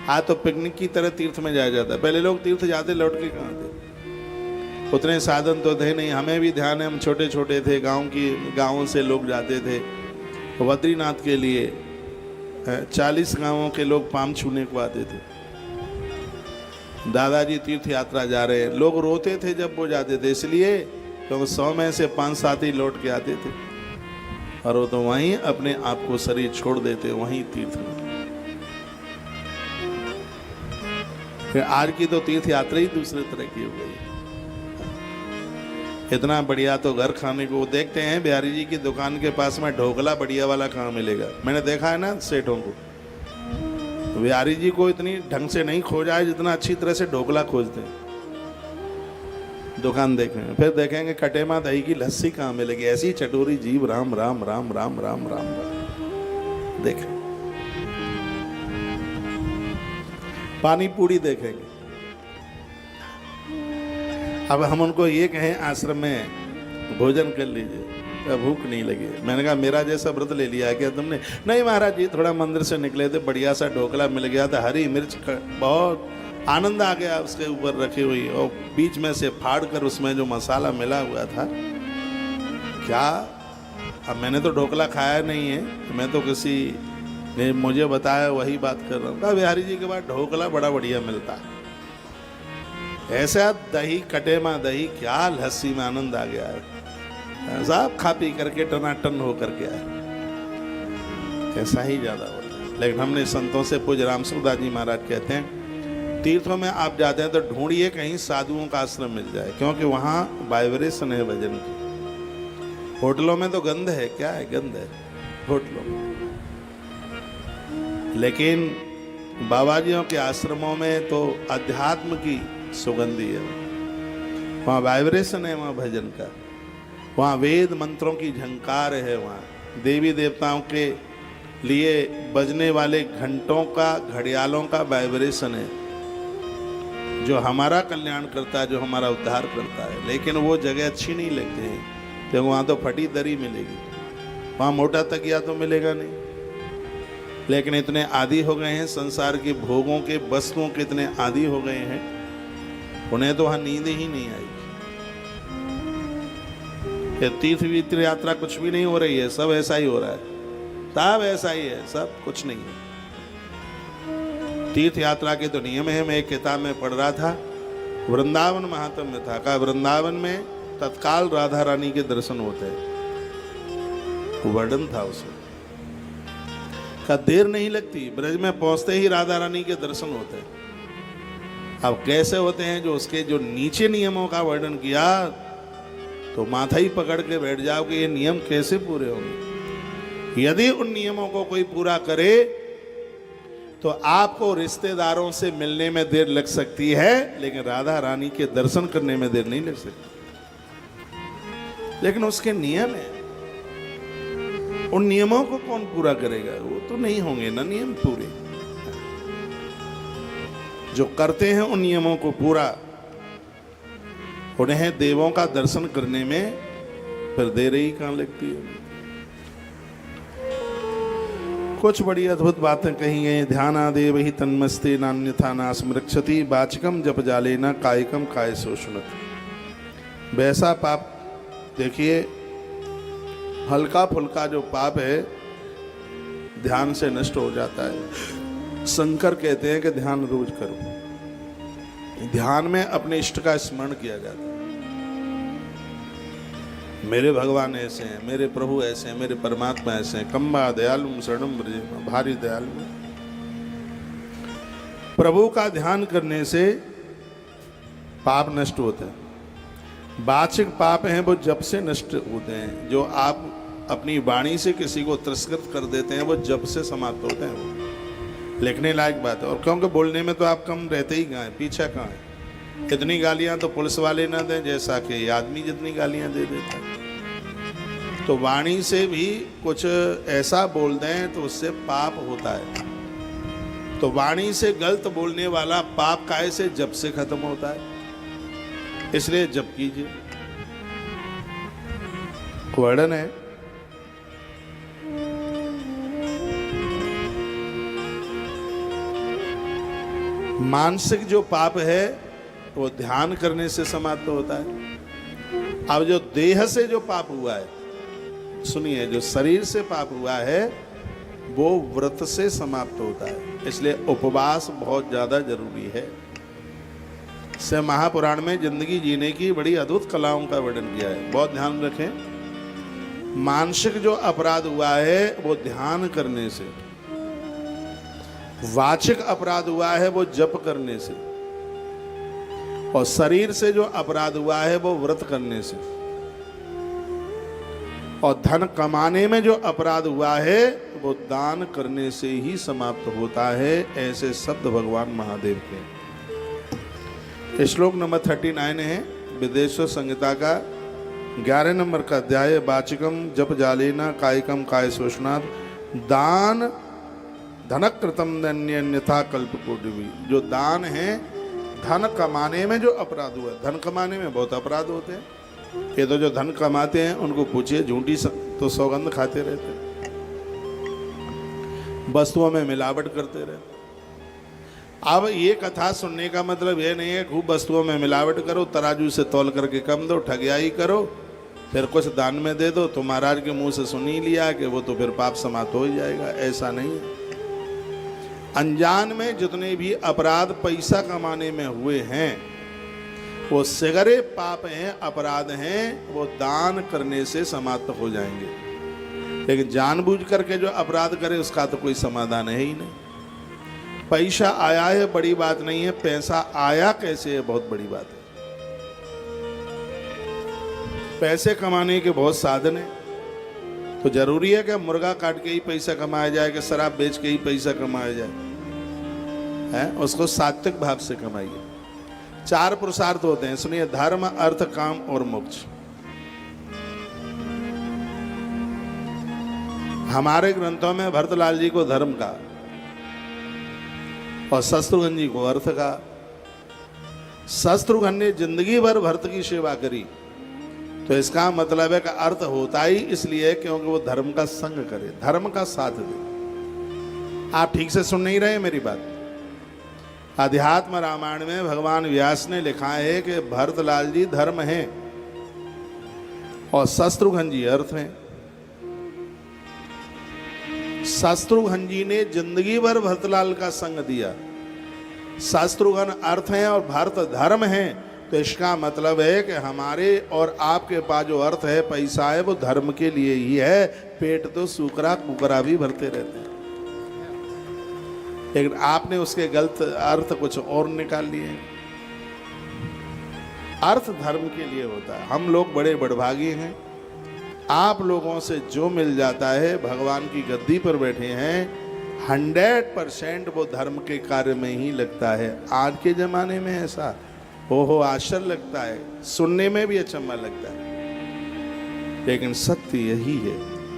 आज तो पिकनिक की तरह तीर्थ में जाया जाता है, पहले लोग तीर्थ जाते लौट के कहाँ थे, उतने साधन तो थे नहीं। हमें भी ध्यान है, हम छोटे छोटे थे, गाँवों से लोग जाते थे बद्रीनाथ के लिए। 40 गांवों के लोग पाम छूने को आते थे। दादाजी तीर्थ यात्रा जा रहे हैं, लोग रोते थे जब वो जाते थे, इसलिए क्योंकि 100 में से 5-7 ही लौट के आते थे, और वो तो वहीं अपने आप को शरीर छोड़ देते वहीं तीर्थ में। फिर आज की तो तीर्थ यात्रा ही दूसरे तरह की हो गई। इतना बढ़िया तो घर खाने को देखते हैं, बिहारी जी की दुकान के पास में ढोकला बढ़िया वाला कहाँ मिलेगा। मैंने देखा है ना सेठों को, बिहारी जी को इतनी ढंग से नहीं खोजा है जितना अच्छी तरह से ढोकला खोजते हैं। दुकान देखेंगे, फिर देखेंगे कटेमा दही की लस्सी कहाँ मिलेगी, ऐसी चटोरी जीव राम राम राम राम राम राम राम। देखें पानी पूरी देखेंगे। अब हम उनको ये कहें आश्रम में भोजन कर लीजिए, तो भूख नहीं लगी। मैंने कहा मेरा जैसा व्रत ले लिया है क्या तुमने? नहीं महाराज जी, थोड़ा मंदिर से निकले थे, बढ़िया सा ढोकला मिल गया था, हरी मिर्च बहुत आनंद आ गया उसके ऊपर रखी हुई, और बीच में से फाड़ कर उसमें जो मसाला मिला हुआ था, क्या अब मैंने तो ढोकला खाया नहीं है, मैं तो किसी ने मुझे बताया वही बात कर रहा हूँ। कहा बिहारी जी के बाद ढोकला बड़ा बढ़िया मिलता है, ऐसा दही कटेमा दही, क्या लस्सी में आनंद आ गया है साहब, खा पी करके टनाटन हो करके आए, ऐसा ही ज्यादा होता है। लेकिन हमने संतों से, पूज्य राम सुखदास जी महाराज कहते हैं, तीर्थों में आप जाते हैं तो ढूंढिए कहीं साधुओं का आश्रम मिल जाए, क्योंकि वहाँ वाइब्रेशन है भजन की। होटलों में तो गंध है, क्या है, गंध है होटलों में, लेकिन बाबाजियों के आश्रमों में तो अध्यात्म की सुगंधी है, वहाँ वाइब्रेशन है, वहाँ भजन का, वहाँ वेद मंत्रों की झंकार है, वहाँ देवी देवताओं के लिए बजने वाले घंटों का, घड़ियालों का वाइब्रेशन है, जो हमारा कल्याण करता है, जो हमारा उद्धार करता है। लेकिन वो जगह अच्छी नहीं लगती है, क्योंकि वहाँ तो फटी दरी मिलेगी, वहाँ मोटा तकिया तो मिलेगा नहीं। लेकिन इतने आदी हो गए हैं संसार के भोगों के, वस्तुओं के इतने आदी हो गए हैं, उन्हें तो वहाँ नींद ही नहीं आएगी। तीर्थ यात्रा कुछ भी नहीं हो रही है, सब ऐसा ही हो रहा है, सब ऐसा ही है, सब कुछ नहीं है। तीर्थ यात्रा के तो नियम है। मैं एक किताब में पढ़ रहा था, वृंदावन महात्म्य था, कहा वृंदावन में तत्काल राधा रानी के दर्शन होते हैं। वर्णन था उसमें। का देर नहीं लगती, ब्रज में पहुंचते ही राधा रानी के दर्शन होते हैं। अब कैसे होते हैं, जो उसके जो नीचे नियमों का वर्णन किया तो माथा ही पकड़ के बैठ जाओ कि ये नियम कैसे पूरे होंगे। यदि उन नियमों को कोई पूरा करे तो आपको रिश्तेदारों से मिलने में देर लग सकती है, लेकिन राधा रानी के दर्शन करने में देर नहीं लग सकती। लेकिन उसके नियम है, उन नियमों को कौन पूरा करेगा? वो तो नहीं होंगे ना नियम पूरे। जो करते हैं उन नियमों को पूरा, उन्हें देवों का दर्शन करने में फिर देर ही कहां लगती है। कुछ बड़ी अद्भुत बातें कही गई। ध्यानादेव ही तन्मस्ते नान्यथा नास्मृक्षति वाचिकम जप जाले न कायिकम काय शोषणत। वैसा पाप देखिए, हल्का फुल्का जो पाप है ध्यान से नष्ट हो जाता है। शंकर कहते हैं कि ध्यान रोज करो। ध्यान में अपने इष्ट का स्मरण किया जाता है। मेरे भगवान ऐसे हैं, मेरे प्रभु ऐसे हैं, मेरे परमात्मा ऐसे हैं। कम्बा दयालु शरणम ब्रजेम, भारी दयालु। प्रभु का ध्यान करने से पाप नष्ट होते हैं। वाचिक पाप हैं वो जप से नष्ट होते हैं। जो आप अपनी वाणी से किसी को तिरस्कृत कर देते हैं वो जप से समाप्त होते हैं। वो लिखने लायक बात है। और क्योंकि बोलने में तो आप कम रहते ही कहाँ हैं, पीछा कहाँ है। इतनी गालियां तो पुलिस वाले ना दें जैसा कि आदमी जितनी गालियां दे देता है। तो वाणी से भी कुछ ऐसा बोल दें तो उससे पाप होता है। तो वाणी से गलत बोलने वाला पाप काहे से? जप से खत्म होता है। इसलिए जप कीजिए। वर्णन है मानसिक जो पाप है वो ध्यान करने से समाप्त होता है। अब जो देह से जो पाप हुआ है, सुनिए, जो शरीर से पाप हुआ है वो व्रत से समाप्त होता है। इसलिए उपवास बहुत ज्यादा जरूरी है। से महापुराण में जिंदगी जीने की बड़ी अद्भुत कलाओं का वर्णन किया है। बहुत ध्यान रखें। मानसिक जो अपराध हुआ है वो ध्यान करने से, वाचिक अपराध हुआ है वो जप करने से, और शरीर से जो अपराध हुआ है वो व्रत करने से, और धन कमाने में जो अपराध हुआ है वो दान करने से ही समाप्त होता है। ऐसे शब्द भगवान महादेव के। श्लोक नंबर 39 है विदेश्वर संहिता का 11 नंबर का अध्याय। वाचिकम जप जालेना कायिकम काय शोषणात् दान धनकृतम अन्यथा कल्पकोटिभी। जो दान है, धन कमाने में जो अपराध हुआ, धन कमाने में बहुत अपराध होते हैं। ये तो जो धन कमाते हैं उनको पूछिए, झूठी तो सौगंध खाते रहते हैं, वस्तुओं में मिलावट करते रहते। अब ये कथा सुनने का मतलब ये नहीं है खूब वस्तुओं में मिलावट करो, तराजू से तौल करके कम दो, ठगियाई करो, फिर कुछ दान में दे दो तो महाराज के मुंह से सुन ही लिया कि वो तो फिर पाप समाप्त हो ही जाएगा। ऐसा नहीं है। अनजान में जितने भी अपराध पैसा कमाने में हुए हैं वो सिगरे पाप हैं, अपराध हैं, वो दान करने से समाप्त हो जाएंगे। लेकिन जानबूझ करके जो अपराध करे उसका तो कोई समाधान है ही नहीं। पैसा आया है बड़ी बात नहीं है, पैसा आया कैसे है बहुत बड़ी बात है। पैसे कमाने के बहुत साधन है। तो जरूरी है कि मुर्गा काट के ही पैसा कमाया जाए, कि शराब बेच के ही पैसा कमाया जाए, है? उसको सात्विक भाव से कमाइए। 4 पुरुषार्थ होते हैं, सुनिए, धर्म, अर्थ, काम और मोक्ष। हमारे ग्रंथों में भरतलाल जी को धर्म का और शत्रुघ्न जी को अर्थ का। शत्रुघ्न ने जिंदगी भर भरत की सेवा करी, तो इसका मतलब है कि अर्थ होता ही इसलिए क्योंकि वो धर्म का संग करे, धर्म का साथ दे। आप ठीक से सुन नहीं रहे मेरी बात। अध्यात्म रामायण में भगवान व्यास ने लिखा है कि भरतलाल जी धर्म हैं और शत्रुघ्न जी अर्थ हैं। शत्रुघ्न जी ने जिंदगी भर भरतलाल का संग दिया। शत्रुघ्न अर्थ हैं और भरत धर्म हैं, तो इसका मतलब है कि हमारे और आपके पास जो अर्थ है, पैसा है, वो धर्म के लिए ही है। पेट तो सूकरा कुकरा भी भरते रहते हैं, लेकिन आपने उसके गलत अर्थ कुछ और निकाल लिए। अर्थ धर्म के लिए होता है। हम लोग बड़े बड़भागी हैं, आप लोगों से जो मिल जाता है, भगवान की गद्दी पर बैठे हैं, 100% वो धर्म के कार्य में ही लगता है। आज के जमाने में ऐसा हो आश्चर्य लगता है, सुनने में भी अचंभा लगता है, लेकिन सत्य यही है।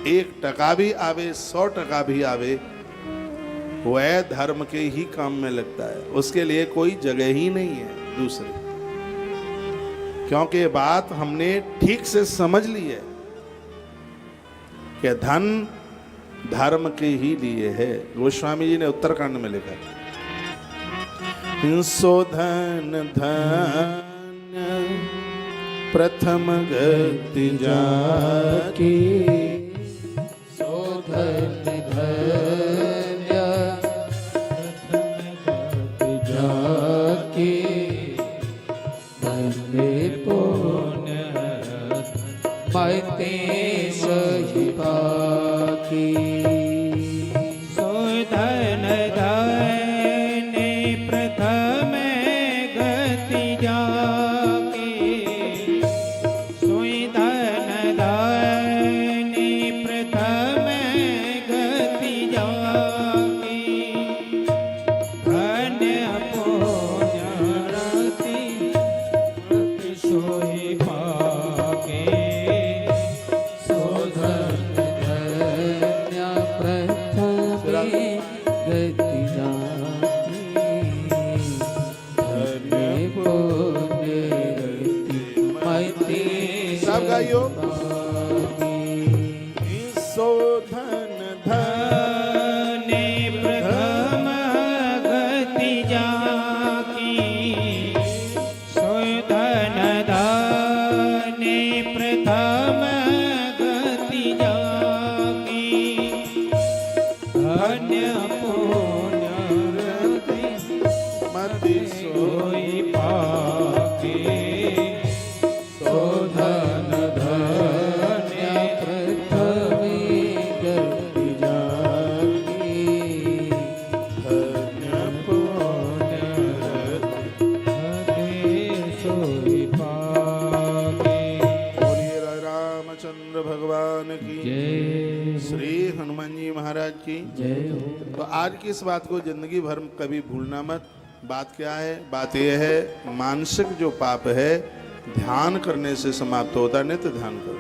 1% भी आवे, 100% भी आवे, वह धर्म के ही काम में लगता है, उसके लिए कोई जगह ही नहीं है दूसरी। क्योंकि ये बात हमने ठीक से समझ ली है कि धन धर्म के ही लिए है। गोस्वामी जी ने उत्तरकांड में लिखा, सो धन धन्य प्रथम गति जाकी, सो धन धन्य प्रथम गति जाकी, बंदे पुण्य मते सही पाकी। सो धन धन्य प्रथम गति जाके, सोई धन धन्य प्रथम गति जाके, धन्य पुण्यरति सोई पाके। सो धन धन्य प्रथम गति जाकी, धन्य पुण्यरति मते सब गाइयो। पाकी। सो धन धन धन्य प्रथम गति जाकी, सो धन धन्य प्रथम गति जाकी, धन्य पुण्यरति मति सो सोई पाके। सो धन धन्य प्रथम गति जाकी, धन्य धन्य सोई पाके। बोलिए रामचंद्र भगवान की, जय श्री हनुमान जी महाराज की। जय हो। तो आज की इस बात को जिंदगी भर कभी भूलना मत। बात क्या है? बात यह है, मानसिक जो पाप है ध्यान करने से समाप्त होता है। नित्य ध्यान करो।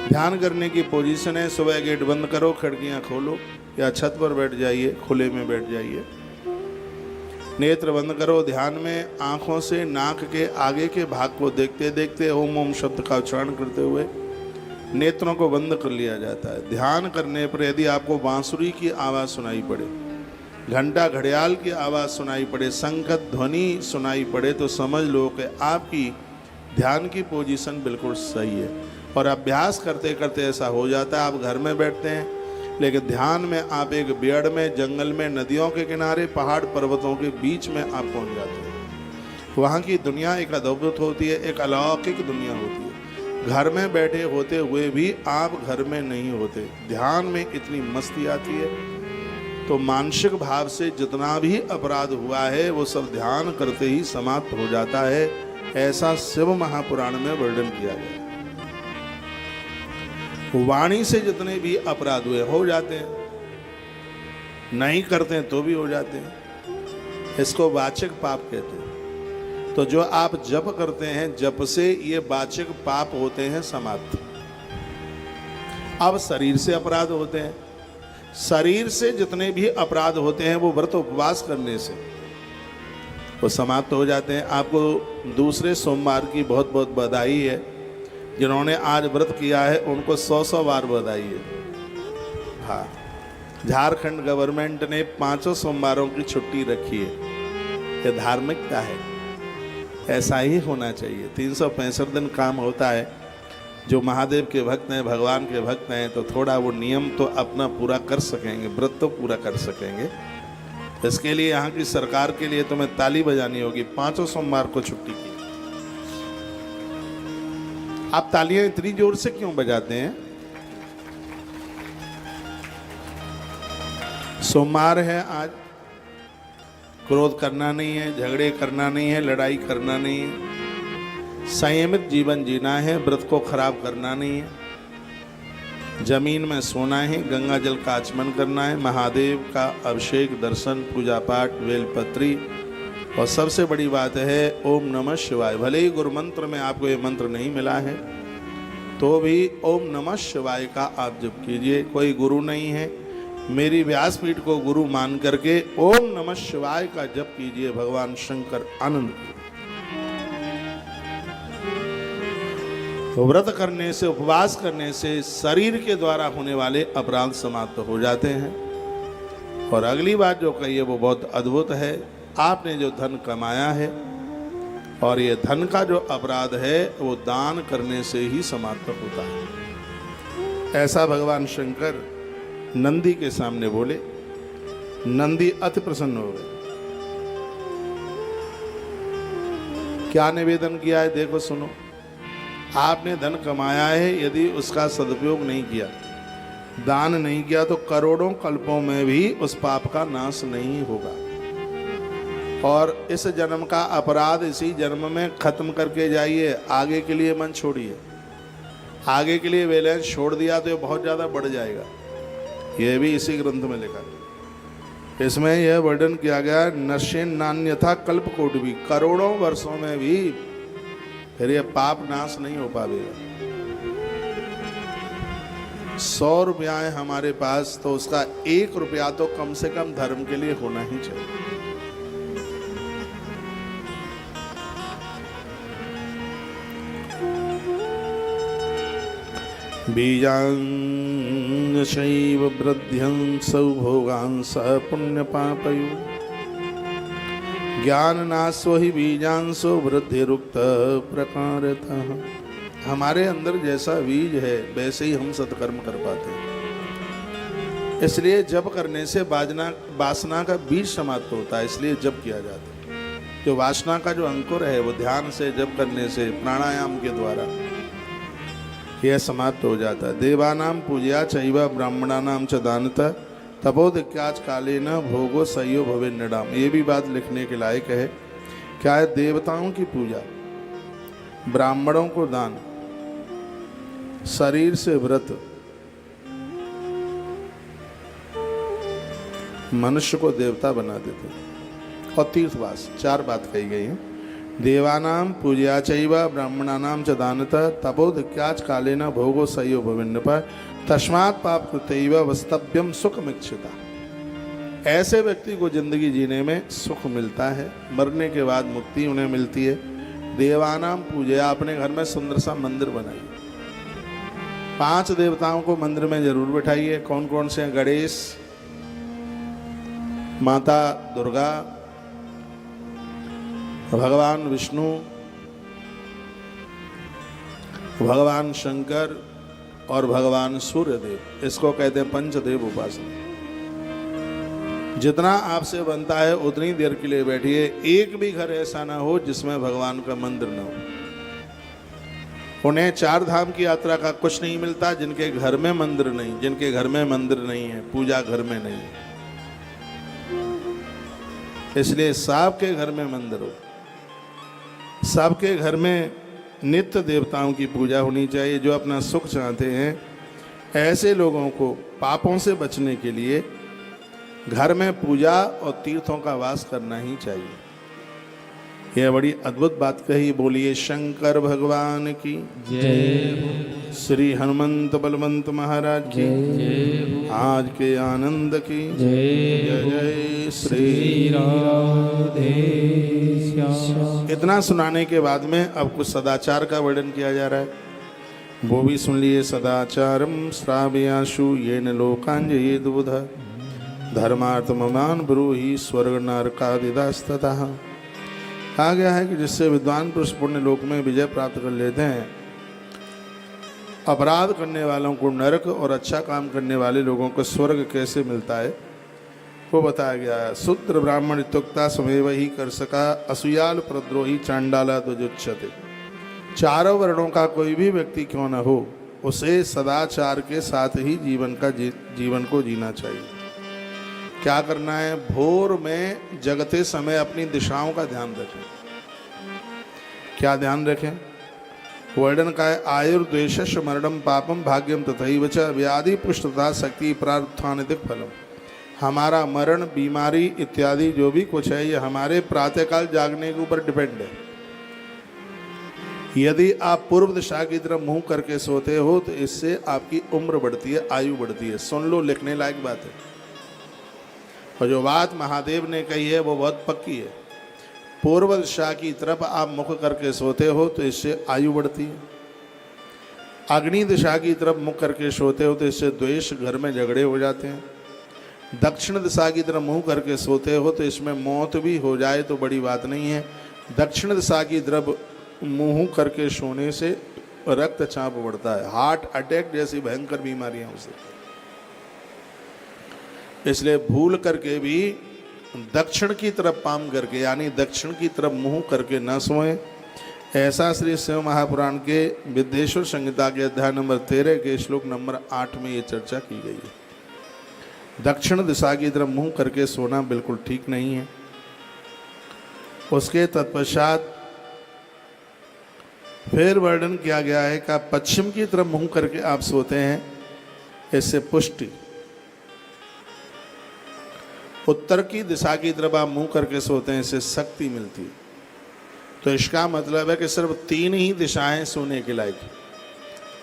ध्यान करने की पोजीशन है, सुबह गेट बंद करो, खिड़कियां खोलो, या छत पर बैठ जाइए, खुले में बैठ जाइए, नेत्र बंद करो। ध्यान में आंखों से नाक के आगे के भाग को देखते देखते ओम ओम शब्द का उच्चारण करते हुए नेत्रों को बंद कर लिया जाता है। ध्यान करने पर यदि आपको बांसुरी की आवाज़ सुनाई पड़े, घंटा घड़ियाल की आवाज़ सुनाई पड़े, संगत ध्वनि सुनाई पड़े, तो समझ लो कि आपकी ध्यान की पोजीशन बिल्कुल सही है। और अभ्यास करते करते ऐसा हो जाता है, आप घर में बैठते हैं लेकिन ध्यान में आप एक बेड़ में, जंगल में, नदियों के किनारे, पहाड़ पर्वतों के बीच में आप पहुंच जाते हैं। वहाँ की दुनिया एक अद्भुत होती है, एक अलौकिक दुनिया होती है। घर में बैठे होते हुए भी आप घर में नहीं होते, ध्यान में इतनी मस्ती आती है। तो मानसिक भाव से जितना भी अपराध हुआ है वो सब ध्यान करते ही समाप्त हो जाता है। ऐसा शिव महापुराण में वर्णन किया गया है। वाणी से जितने भी अपराध हुए हो जाते हैं, नहीं करते हैं तो भी हो जाते हैं। इसको वाचिक पाप कहते हैं। तो जो आप जप करते हैं, जप से ये वाचिक पाप होते हैं समाप्त। अब शरीर से अपराध होते हैं, शरीर से जितने भी अपराध होते हैं वो व्रत उपवास करने से वो समाप्त हो जाते हैं। आपको दूसरे सोमवार की बहुत बहुत बधाई है। जिन्होंने आज व्रत किया है उनको 100 बार बधाई है। हाँ, झारखंड गवर्नमेंट ने 5 सोमवारों की छुट्टी रखी है। ये धार्मिकता है, ऐसा ही होना चाहिए। 365 दिन काम होता है। जो महादेव के भक्त हैं, भगवान के भक्त हैं, तो थोड़ा वो नियम तो अपना पूरा कर सकेंगे, व्रत तो पूरा कर सकेंगे। इसके लिए यहाँ की सरकार के लिए तुम्हें ताली बजानी होगी, 5 सोमवार को छुट्टी की। आप तालियां इतनी जोर से क्यों बजाते हैं? सोमवार है आज, क्रोध करना नहीं है, झगड़े करना नहीं है, लड़ाई करना नहीं है, संयमित जीवन जीना है, व्रत को खराब करना नहीं है, जमीन में सोना है, गंगा जल का आचमन करना है, महादेव का अभिषेक, दर्शन, पूजा पाठ, बेलपत्री, और सबसे बड़ी बात है ओम नमः शिवाय। भले ही गुरु मंत्र में आपको ये मंत्र नहीं मिला है तो भी ओम नमः शिवाय का आप जप कीजिए। कोई गुरु नहीं है, मेरी व्यासपीठ को गुरु मान करके ओम नमः शिवाय का जप कीजिए, भगवान शंकर आनंद। व्रत करने से, उपवास करने से शरीर के द्वारा होने वाले अपराध समाप्त हो जाते हैं। और अगली बात जो कही है वो बहुत अद्भुत है। आपने जो धन कमाया है और ये धन का जो अपराध है वो दान करने से ही समाप्त होता है। ऐसा भगवान शंकर नंदी के सामने बोले। नंदी अति प्रसन्न हो गए। क्या निवेदन किया है देखो, सुनो। आपने धन कमाया है, यदि उसका सदुपयोग नहीं किया, दान नहीं किया, तो करोड़ों कल्पों में भी उस पाप का नाश नहीं होगा। और इस जन्म का अपराध इसी जन्म में खत्म करके जाइए, आगे के लिए मन छोड़िए। आगे के लिए बैलेंस छोड़ दिया तो ये बहुत ज़्यादा बढ़ जाएगा। यह भी इसी ग्रंथ में लिखा है। इसमें यह वर्णन किया गया, नश्येन नान्यथा कल्प कोटि भी, करोड़ों वर्षों में भी फिर ये पाप नाश नहीं हो पाएगा। 100 रुपया है हमारे पास तो उसका 1 रुपया तो कम से कम धर्म के लिए होना ही चाहिए। बीजां शैव वृद्ध्यं सौभोगां स पुण्य पापयो ज्ञान नाशो ही बीजांशो वृद्धि रुक्त प्रकारतः। हमारे अंदर जैसा बीज है वैसे ही हम सत्कर्म कर पाते हैं। इसलिए जप करने से वासना का बीज समाप्त होता है, इसलिए जप किया जाता है। जो वासना का जो अंकुर है वो ध्यान से, जप करने से, प्राणायाम के द्वारा यह समाप्त हो जाता है। देवानाम पूजया चैव ब्राह्मणानाम च दानतः तपोदिक्याच काले न भोगो सयो भवे निडाम। ये भी बात लिखने के लायक है। क्या है? देवताओं की पूजा, ब्राह्मणों को दान, शरीर से व्रत, मनुष्य को देवता बना देते, और तीर्थवास। 4 बात कही गई है। देवानाम पूजया चैव ब्राह्मणानाम च दानतः तपोदिक्याच कालेन भोगो सयो भवेन्नपः तस्मात् पाप कृतैव वस्तव्यम सुखमिच्छिता। ऐसे व्यक्ति को जिंदगी जीने में सुख मिलता है, मरने के बाद मुक्ति उन्हें मिलती है। देवानाम पूजया, अपने घर में सुंदर सा मंदिर बनाइए। 5 देवताओं को मंदिर में जरूर बैठाइए। कौन कौन से हैं? गणेश, माता दुर्गा, भगवान विष्णु, भगवान शंकर और भगवान सूर्यदेव। इसको कहते हैं पंचदेव उपासना। जितना आपसे बनता है उतनी देर के लिए बैठिए। एक भी घर ऐसा ना हो जिसमें भगवान का मंदिर ना हो। उन्हें 4 धाम की यात्रा का कुछ नहीं मिलता जिनके घर में मंदिर नहीं, जिनके घर में मंदिर नहीं है, पूजा घर में नहीं है। इसलिए सबके घर में मंदिर हो, सबके घर में नित्य देवताओं की पूजा होनी चाहिए। जो अपना सुख चाहते हैं, ऐसे लोगों को पापों से बचने के लिए घर में पूजा और तीर्थों का वास करना ही चाहिए। यह बड़ी अद्भुत बात कही। बोलिए शंकर भगवान की जय। श्री हनुमंत बलवंत महाराज की जय। आज के आनंद की जय। जय श्री राधे श्याम। इतना सुनाने के बाद में अब कुछ सदाचार का वर्णन किया जा रहा है, वो भी सुन लिए। सदाचारम श्रावयाशु येन लोकांजयेद बुधा धर्मार्थममान ब्रूहि स्वर्ग नरकादिदास्ततः। कहा गया है कि जिससे विद्वान पुरुष पुण्य लोक में विजय प्राप्त कर लेते हैं, अपराध करने वालों को नरक और अच्छा काम करने वाले लोगों को स्वर्ग कैसे मिलता है वो बताया गया है। शूद्र ब्राह्मण इत्युक्ता समेव ही कर सका असूयाल प्रद्रोही चांडाला दुजुच्छते। चारों वर्णों का कोई भी व्यक्ति क्यों न हो, उसे सदाचार के साथ ही जीवन को जीना चाहिए। क्या करना है? भोर में जगते समय अपनी दिशाओं का ध्यान रखें। क्या ध्यान रखें? वर्णन का है आयुर्द्वेष मरणम पापम भाग्यम तथैव च व्याधि पुष्टता शक्ति प्रारुत्थानिक फलम। हमारा मरण, बीमारी इत्यादि जो भी कुछ है, ये हमारे प्रातःकाल जागने के ऊपर डिपेंड है। यदि आप पूर्व दिशा की तरफ मुंह करके सोते हो तो इससे आपकी उम्र बढ़ती है, आयु बढ़ती है। सुन लो, लिखने लायक बात है। और जो बात महादेव ने कही है वो बहुत पक्की है। पूर्व दिशा की तरफ आप मुख करके सोते हो तो इससे आयु बढ़ती है। अग्नि दिशा की तरफ मुख करके सोते हो तो इससे द्वेष, घर में झगड़े हो जाते हैं। दक्षिण दिशा की तरफ मुंह करके सोते हो तो इसमें मौत भी हो जाए तो बड़ी बात नहीं है। दक्षिण दिशा की तरफ मुंह करके सोने से रक्तचाप बढ़ता है, हार्ट अटैक जैसी भयंकर बीमारियां हो सकती हैं। इसलिए भूल करके भी दक्षिण की तरफ पाम करके, यानी दक्षिण की तरफ मुंह करके न सोएं। ऐसा श्री शिव महापुराण के विद्येश्वर संहिता के अध्याय नंबर 13 के श्लोक नंबर 8 में ये चर्चा की गई है। दक्षिण दिशा की तरफ मुंह करके सोना बिल्कुल ठीक नहीं है। उसके तत्पश्चात फिर वर्णन किया गया है कि पश्चिम की तरफ मुंह करके आप सोते हैं, इससे पुष्टि। उत्तर की दिशा की तरफ आप मुंह करके सोते हैं, इससे शक्ति मिलती है। तो इसका मतलब है कि सिर्फ 3 ही दिशाएं सोने के लायक,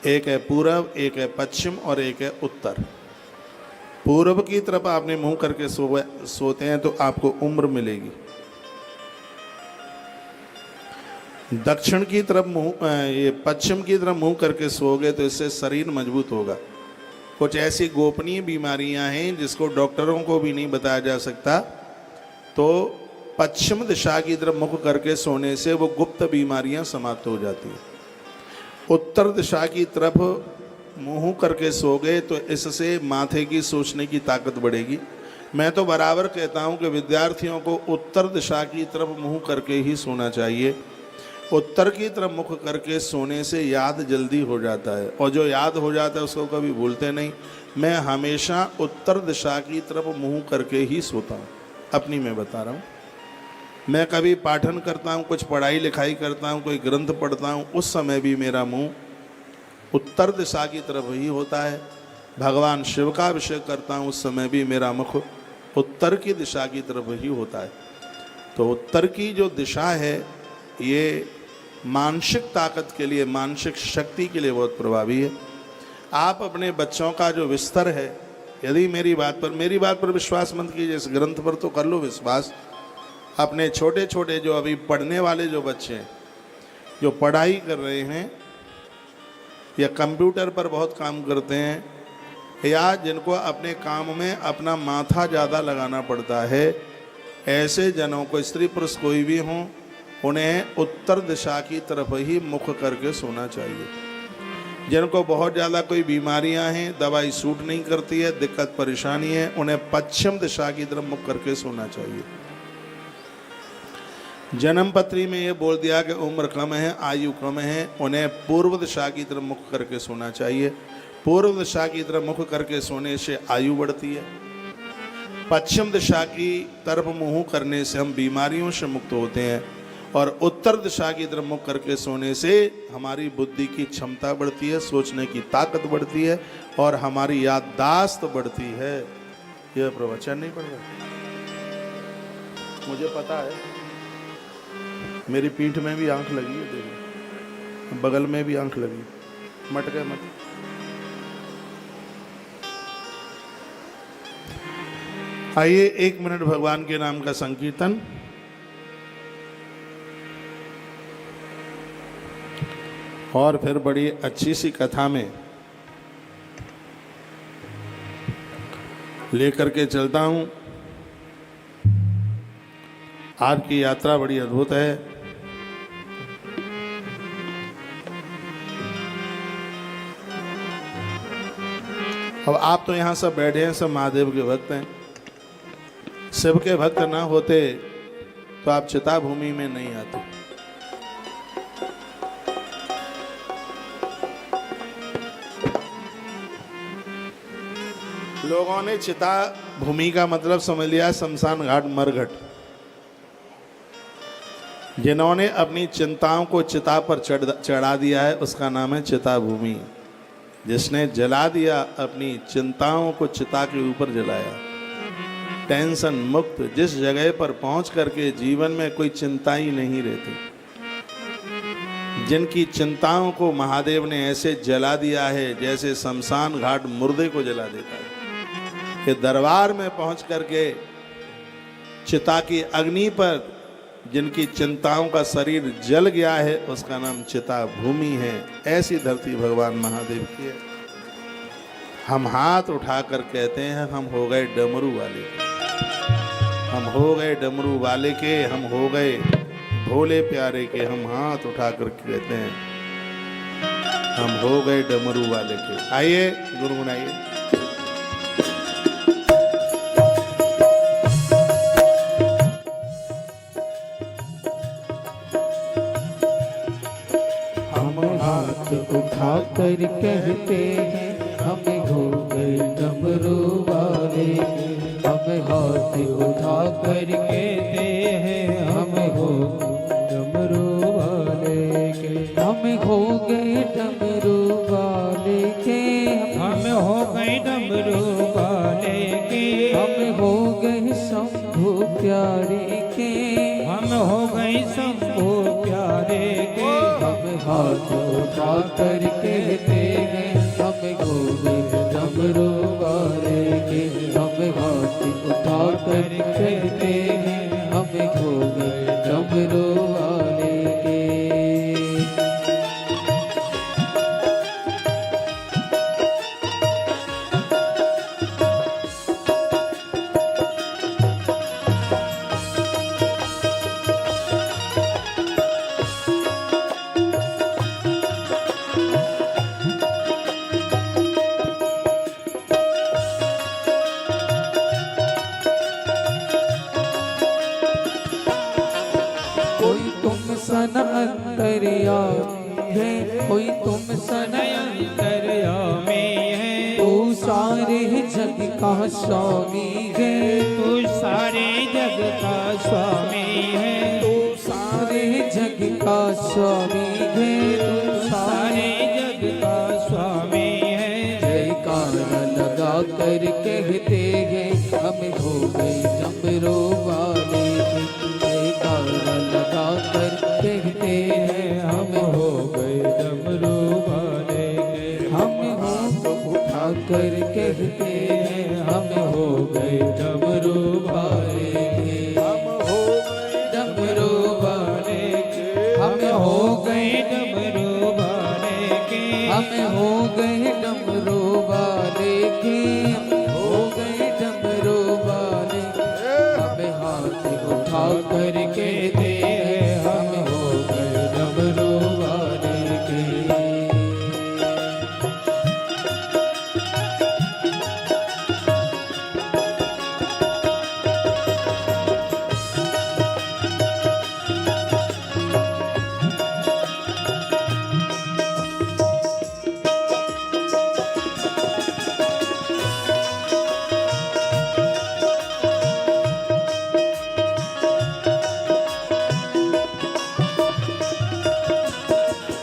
एक है पूरब, एक है पश्चिम और एक है उत्तर। पूर्व की तरफ आपने मुंह करके सोते हैं तो आपको उम्र मिलेगी। दक्षिण की तरफ ये पश्चिम की तरफ मुंह करके सोओगे तो इससे शरीर मजबूत होगा। कुछ ऐसी गोपनीय बीमारियां हैं जिसको डॉक्टरों को भी नहीं बताया जा सकता, तो पश्चिम दिशा की तरफ मुख करके सोने से वो गुप्त बीमारियां समाप्त हो जाती हैं। उत्तर दिशा की तरफ मुंह करके सोगे तो इससे माथे की सोचने की ताकत बढ़ेगी। मैं तो बराबर कहता हूं कि विद्यार्थियों को उत्तर दिशा की तरफ मुंह करके ही सोना चाहिए। उत्तर की तरफ मुख करके सोने से याद जल्दी हो जाता है, और जो याद हो जाता है उसको कभी भूलते नहीं। मैं हमेशा उत्तर दिशा की तरफ मुंह करके ही सोता हूँ। अपनी मैं बता रहा हूँ, मैं कभी पाठन करता हूँ, कुछ पढ़ाई लिखाई करता हूँ, कोई ग्रंथ पढ़ता हूँ, उस समय भी मेरा मुंह उत्तर दिशा की तरफ ही होता है। भगवान शिव का अभिषेक करता हूँ, उस समय भी मेरा मुख उत्तर की दिशा की तरफ ही होता है। तो उत्तर की जो दिशा है ये मानसिक ताकत के लिए, मानसिक शक्ति के लिए बहुत प्रभावी है। आप अपने बच्चों का जो बिस्तर है, यदि मेरी बात पर विश्वास मत कीजिए, इस ग्रंथ पर तो कर लो विश्वास। अपने छोटे छोटे जो अभी पढ़ने वाले जो बच्चे हैं, जो पढ़ाई कर रहे हैं या कंप्यूटर पर बहुत काम करते हैं, या जिनको अपने काम में अपना माथा ज़्यादा लगाना पड़ता है, ऐसे जनों को, स्त्री पुरुष कोई भी हों, उन्हें उत्तर दिशा की तरफ ही मुख करके सोना चाहिए। जिनको बहुत ज़्यादा कोई बीमारियां हैं, दवाई सूट नहीं करती है, दिक्कत परेशानी है, उन्हें पश्चिम दिशा की तरफ मुख करके सोना चाहिए। जन्म पत्री में ये बोल दिया कि उम्र कम है, आयु कम है, उन्हें पूर्व दिशा की तरफ मुख करके सोना चाहिए। पूर्व दिशा की तरफ मुख करके सोने से आयु बढ़ती है। पश्चिम दिशा की तरफ मुंह करने से हम बीमारियों से मुक्त होते हैं, और उत्तर दिशा की तरफ मुख करके सोने से हमारी बुद्धि की क्षमता बढ़ती है, सोचने की ताकत बढ़ती है, और हमारी याददाश्त बढ़ती है। यह प्रवचन नहीं पढ़ रहा, मुझे पता है, मेरी पीठ में भी आंख लगी है, देखो बगल में भी आंख लगी, मट गए मत। आइए 1 मिनट भगवान के नाम का संकीर्तन। और फिर बड़ी अच्छी सी कथा में लेकर के चलता हूं। आज की यात्रा बड़ी अद्भुत है। अब आप तो यहां सब बैठे हैं, सब महादेव के भक्त हैं, शिव के भक्त ना होते तो आप चिता भूमि में नहीं आते। लोगों ने चिता भूमि का मतलब समझ लिया शमशान घाट मरघट। जिन्होंने अपनी चिंताओं को चिता पर चढ़ा दिया है उसका नाम है चिता भूमि। जिसने जला दिया अपनी चिंताओं को चिता के ऊपर जलाया, टेंशन मुक्त, जिस जगह पर पहुंच करके जीवन में कोई चिंता ही नहीं रहती, जिनकी चिंताओं को महादेव ने ऐसे जला दिया है जैसे शमशान घाट मुर्दे को जला देता है, कि दरबार में पहुंच करके चिता की अग्नि पर जिनकी चिंताओं का शरीर जल गया है उसका नाम चिता भूमि है। ऐसी धरती भगवान महादेव की है। हम हाथ उठाकर कहते हैं हम हो गए डमरू वाले के, हम हो गए डमरू वाले के, हम हो गए भोले प्यारे के। हम हाथ उठाकर कहते हैं हम हो गए डमरू वाले के। आइए गुनगुनाइए। उठा कर कहते हैं हमें हो गए डमरू वाले। हमें हाथ उठा कर कहते हैं हमें हो डमरू वाले के। हमें हो गए डमरू वाले के। हम हो गए डमरू वाले के। हम हो गए शंभू प्यारे के। हम हो गए शंभू प्यारे के। हम हाथ उठा कर कहते हैं हमें हो गए डमरू वाले के। हम हाथ उठा कर कहते हैं हमें हो गए डमरू वाले के। कोई तुम सन अंतरिया है, कोई तुम सन अंतर्यामी है। तू सारे जग का स्वामी है। तू सारे जग का स्वामी है। तू सारे जग का स्वामी है। तू सारे जग का स्वामी है। जयकारा लगा कर कहते हैं हम हो गए डमरू वाले के। जयकारा लगा कर कहते हैं हम हो गए डमरू वाले के। हम हाथ उठा कर कहते हैं हम हो गए डमरू वाले के। हम हो गए डमरू वाले के। हम हो गए डमरू वाले के। हम हो गए डमरू वाले के। हम हो गए डमरू वाले। हमें हाथ उठा कर कहते हैं हम हो गए डमरू वाले के।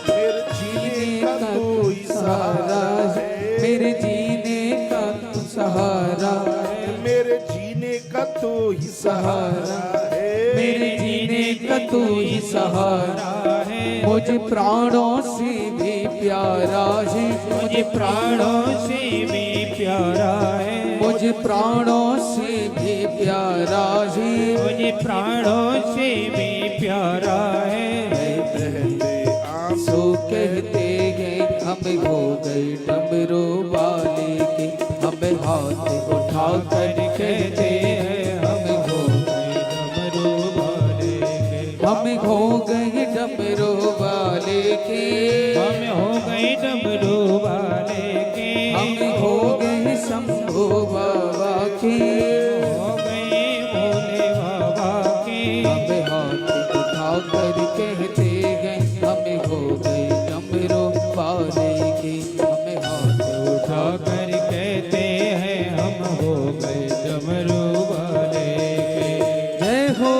मेरे जीने का तू सहारा है। मेरे जीने का तू ही सहारा है। मेरे जीने का तू ही सहारा है। मेरे जीने का तू ही सहारा है। मुझे प्राणों से भी प्यारा है। मुझे प्राणों से भी प्यारा है। मुझे प्राणों से भी प्यारा है। मुझे प्राणों से भी प्यारा है। बहते आंसू कहते हैं हम हो गए डमरू वाले के। हमें हाथ उठा कर कहते हैं हम हो गए डमरू वाले के। हम हो गए डमरू वाले के। हम हो गए डमरू वाले के। हम हो गए शंभू बाबा के। हो गए कर कहते हैं हमें हो गए डमरू वाले के। हमें हाथ उठा कर कहते हैं हम हो गए डमरू वाले के। जय हो।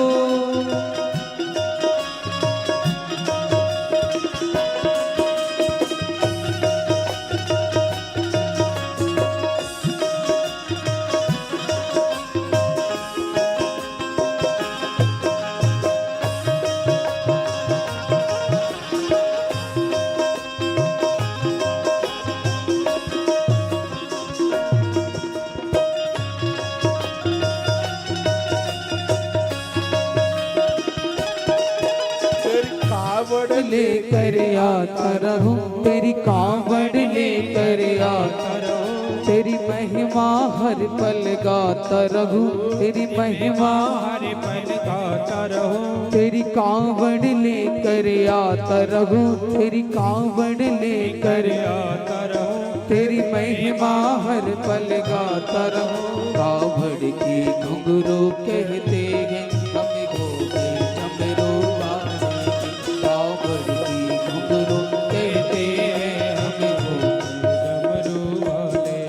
तेरी कावड़ लेकर आता रहूं तेरी कावड़ लेकर आता रहूं, तेरी महिमा हर पल गाता रहूं, तेरी महिमा हर पल गाता रहूं, तेरी कावड़ लेकर आता रहूं, तेरी कावड़ लेकर आता रहूं, तेरी महिमा हर पल गाता रहूं। कावड़ की घुंघरू कहते हैं हमें हो गए डमरू वाले के। कावड़ की घुंघरू कहते हैं हमें हो डमरू वाले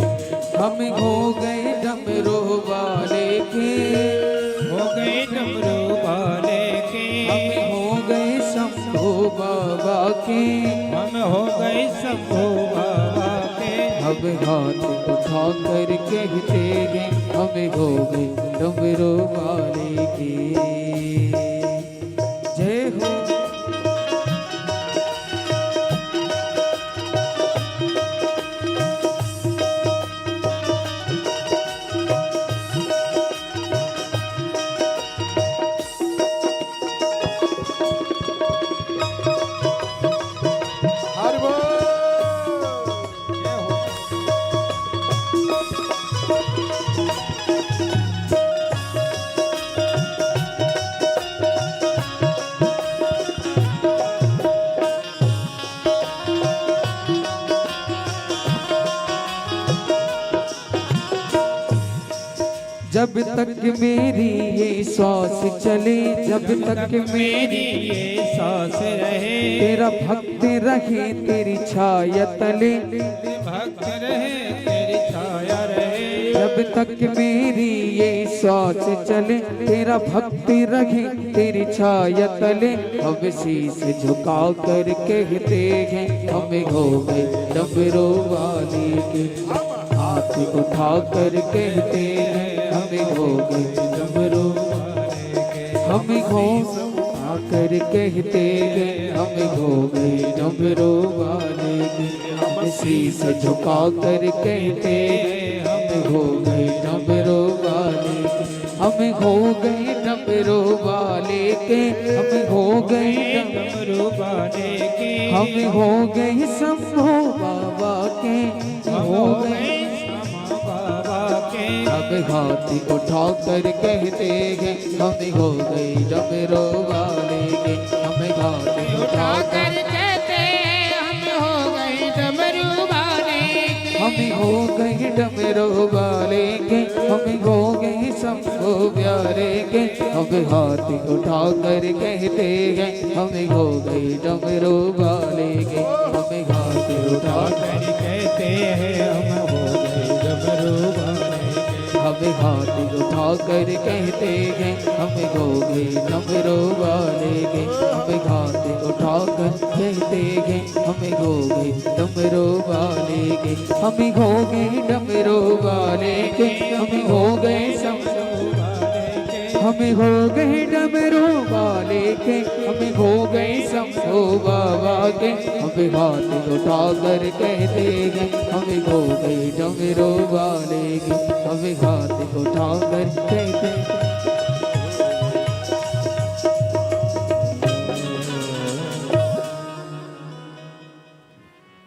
हम हो गए डमरू वाले के। हो गए डमरू वाले के। हम हो गए शंभू बाबा के। हम हो गए शंभू बाबा के। अब हाथ उठा कर कहते हैं हमें हो गए डमरू वाले के। जय हो। हर बोल। जब तक मेरी ये सांस चले, जब तक मेरी ये सांस रहे, तेरा भक्त रहे तेरी छाया तले। भक्त रहे तेरी छाया रहे। जब तक मेरी ये सांस चले, तेरा भक्त रहे तेरी छाया तले। अब शीश झुका कर कहते हैं हमें हो गए डमरू वाले के। हाथ उठा कर कहते हैं हमें हो गए डमरू वाले के। हमें हो आकर कहते हैं हमें हो गए डमरू वाले के। हम शीश झुका कर कहते हैं हमें हो गए डमरू वाले के। हमें हो गए डमरू वाले के। हमें हो गए डमरू वाले के। हमें हो गए शंभू बाबा के। हो गए बाबा के। अब हाथ उठा कर कहते हैं हमें हो गई डमरू वाले के। हमें हाथ उठा कर कहते हम हो गए डमरू वाले के। हमें हो गए डमरू वाले के। हमें हो गए शंभू प्यारे के। अब हाथ उठा कर कहते हैं हमें हो गई डमरू वाले के। हमें हाथ उठा कर कहते हैं हम हो गए डमरू वाले के। हमें हाथ उठा कर कहते हैं हमें हो गए डमरू वाले के। हमें हाथ उठा कर कहते हैं हमें हो गए डमरू वाले के। हमें हो गए डमरू वाले के। हमें हो गए हमें हो गए डमरू वाले के। हमें हो गए शंभू बाबा के। हमें हाथ उठा कर कहते हैं हमें हो गए डमरू वाले के। हमें हाथ उठा कर कहते हैं।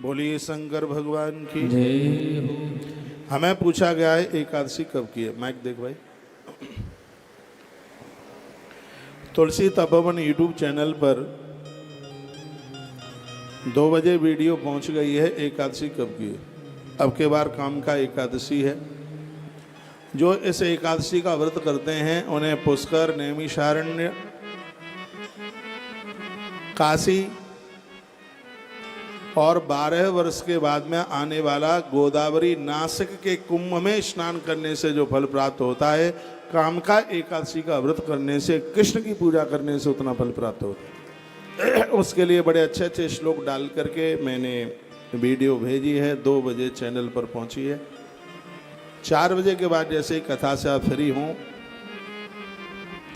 बोलिए शंकर भगवान की। जय हो। हमें पूछा गया है एकादशी कब की है। माइक देख भाई। तुलसी तपोवन यूट्यूब चैनल पर 2 बजे वीडियो पहुंच गई है एकादशी कब की है। अब के बार काम का एकादशी है। जो इस एकादशी का व्रत करते हैं उन्हें पुष्कर, नैमिषारण्य, काशी और 12 वर्ष के बाद में आने वाला गोदावरी नासिक के कुंभ में स्नान करने से जो फल प्राप्त होता है, कामका एकादशी का व्रत करने से, कृष्ण की पूजा करने से उतना फल प्राप्त होता है। उसके लिए बड़े अच्छे अच्छे श्लोक डाल करके मैंने वीडियो भेजी है, 2 बजे चैनल पर पहुंची है। 4 बजे के बाद जैसे ही कथा से आप फ्री हों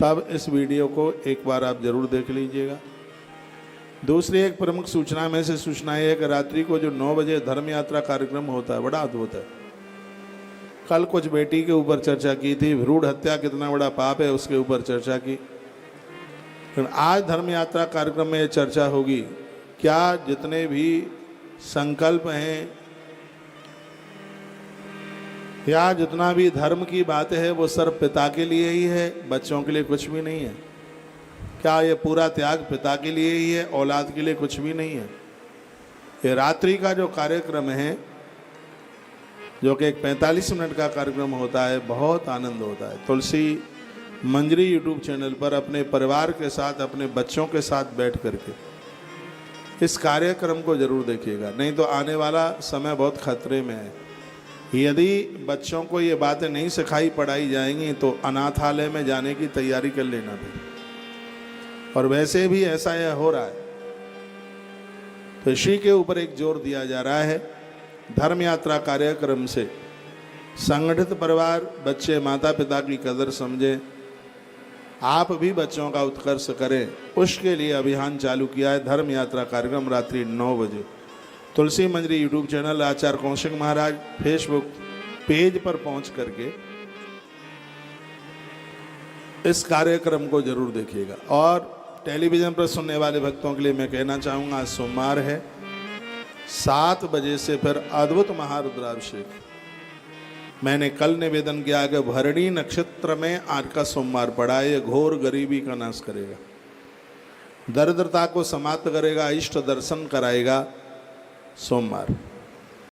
तब इस वीडियो को एक बार आप जरूर देख लीजिएगा। दूसरी एक प्रमुख सूचना में से सूचना है कि रात्रि को जो 9 बजे धर्म यात्रा कार्यक्रम होता है, बड़ा अद्भुत है। कल कुछ बेटी के ऊपर चर्चा की थी, भ्रूण हत्या कितना बड़ा पाप है उसके ऊपर चर्चा की। लेकिन आज धर्म यात्रा कार्यक्रम में ये चर्चा होगी, क्या जितने भी संकल्प हैं या जितना भी धर्म की बातें है वो सिर्फ पिता के लिए ही है, बच्चों के लिए कुछ भी नहीं है? क्या ये पूरा त्याग पिता के लिए ही है, औलाद के लिए कुछ भी नहीं है? ये रात्रि का जो कार्यक्रम है, जो कि एक 45 मिनट का कार्यक्रम होता है, बहुत आनंद होता है। तुलसी मंजरी यूट्यूब चैनल पर अपने परिवार के साथ, अपने बच्चों के साथ बैठ करके इस कार्यक्रम को जरूर देखिएगा, नहीं तो आने वाला समय बहुत खतरे में है। यदि बच्चों को ये बातें नहीं सिखाई पढ़ाई जाएंगी तो अनाथालय में जाने की तैयारी कर लेना भी। और वैसे भी ऐसा यह हो रहा है, तो इसी के ऊपर एक जोर दिया जा रहा है। धर्म यात्रा कार्यक्रम से संगठित परिवार, बच्चे माता पिता की कदर समझें, आप भी बच्चों का उत्कर्ष करें, उसके लिए अभियान चालू किया है। धर्म यात्रा कार्यक्रम रात्रि 9 बजे तुलसी मंजरी यूट्यूब चैनल, आचार्य कौशिक महाराज फेसबुक पेज पर पहुंच करके इस कार्यक्रम को जरूर देखिएगा। और टेलीविज़न पर सुनने वाले भक्तों के लिए मैं कहना चाहूँगा, आज सोमवार है, 7 बजे से फिर अद्भुत महारुद्राभिषेक। मैंने कल निवेदन किया कि भरणी नक्षत्र में आज का सोमवार पड़ा है, ये घोर गरीबी का नाश करेगा, दरिद्रता को समाप्त करेगा, इष्ट दर्शन कराएगा सोमवार।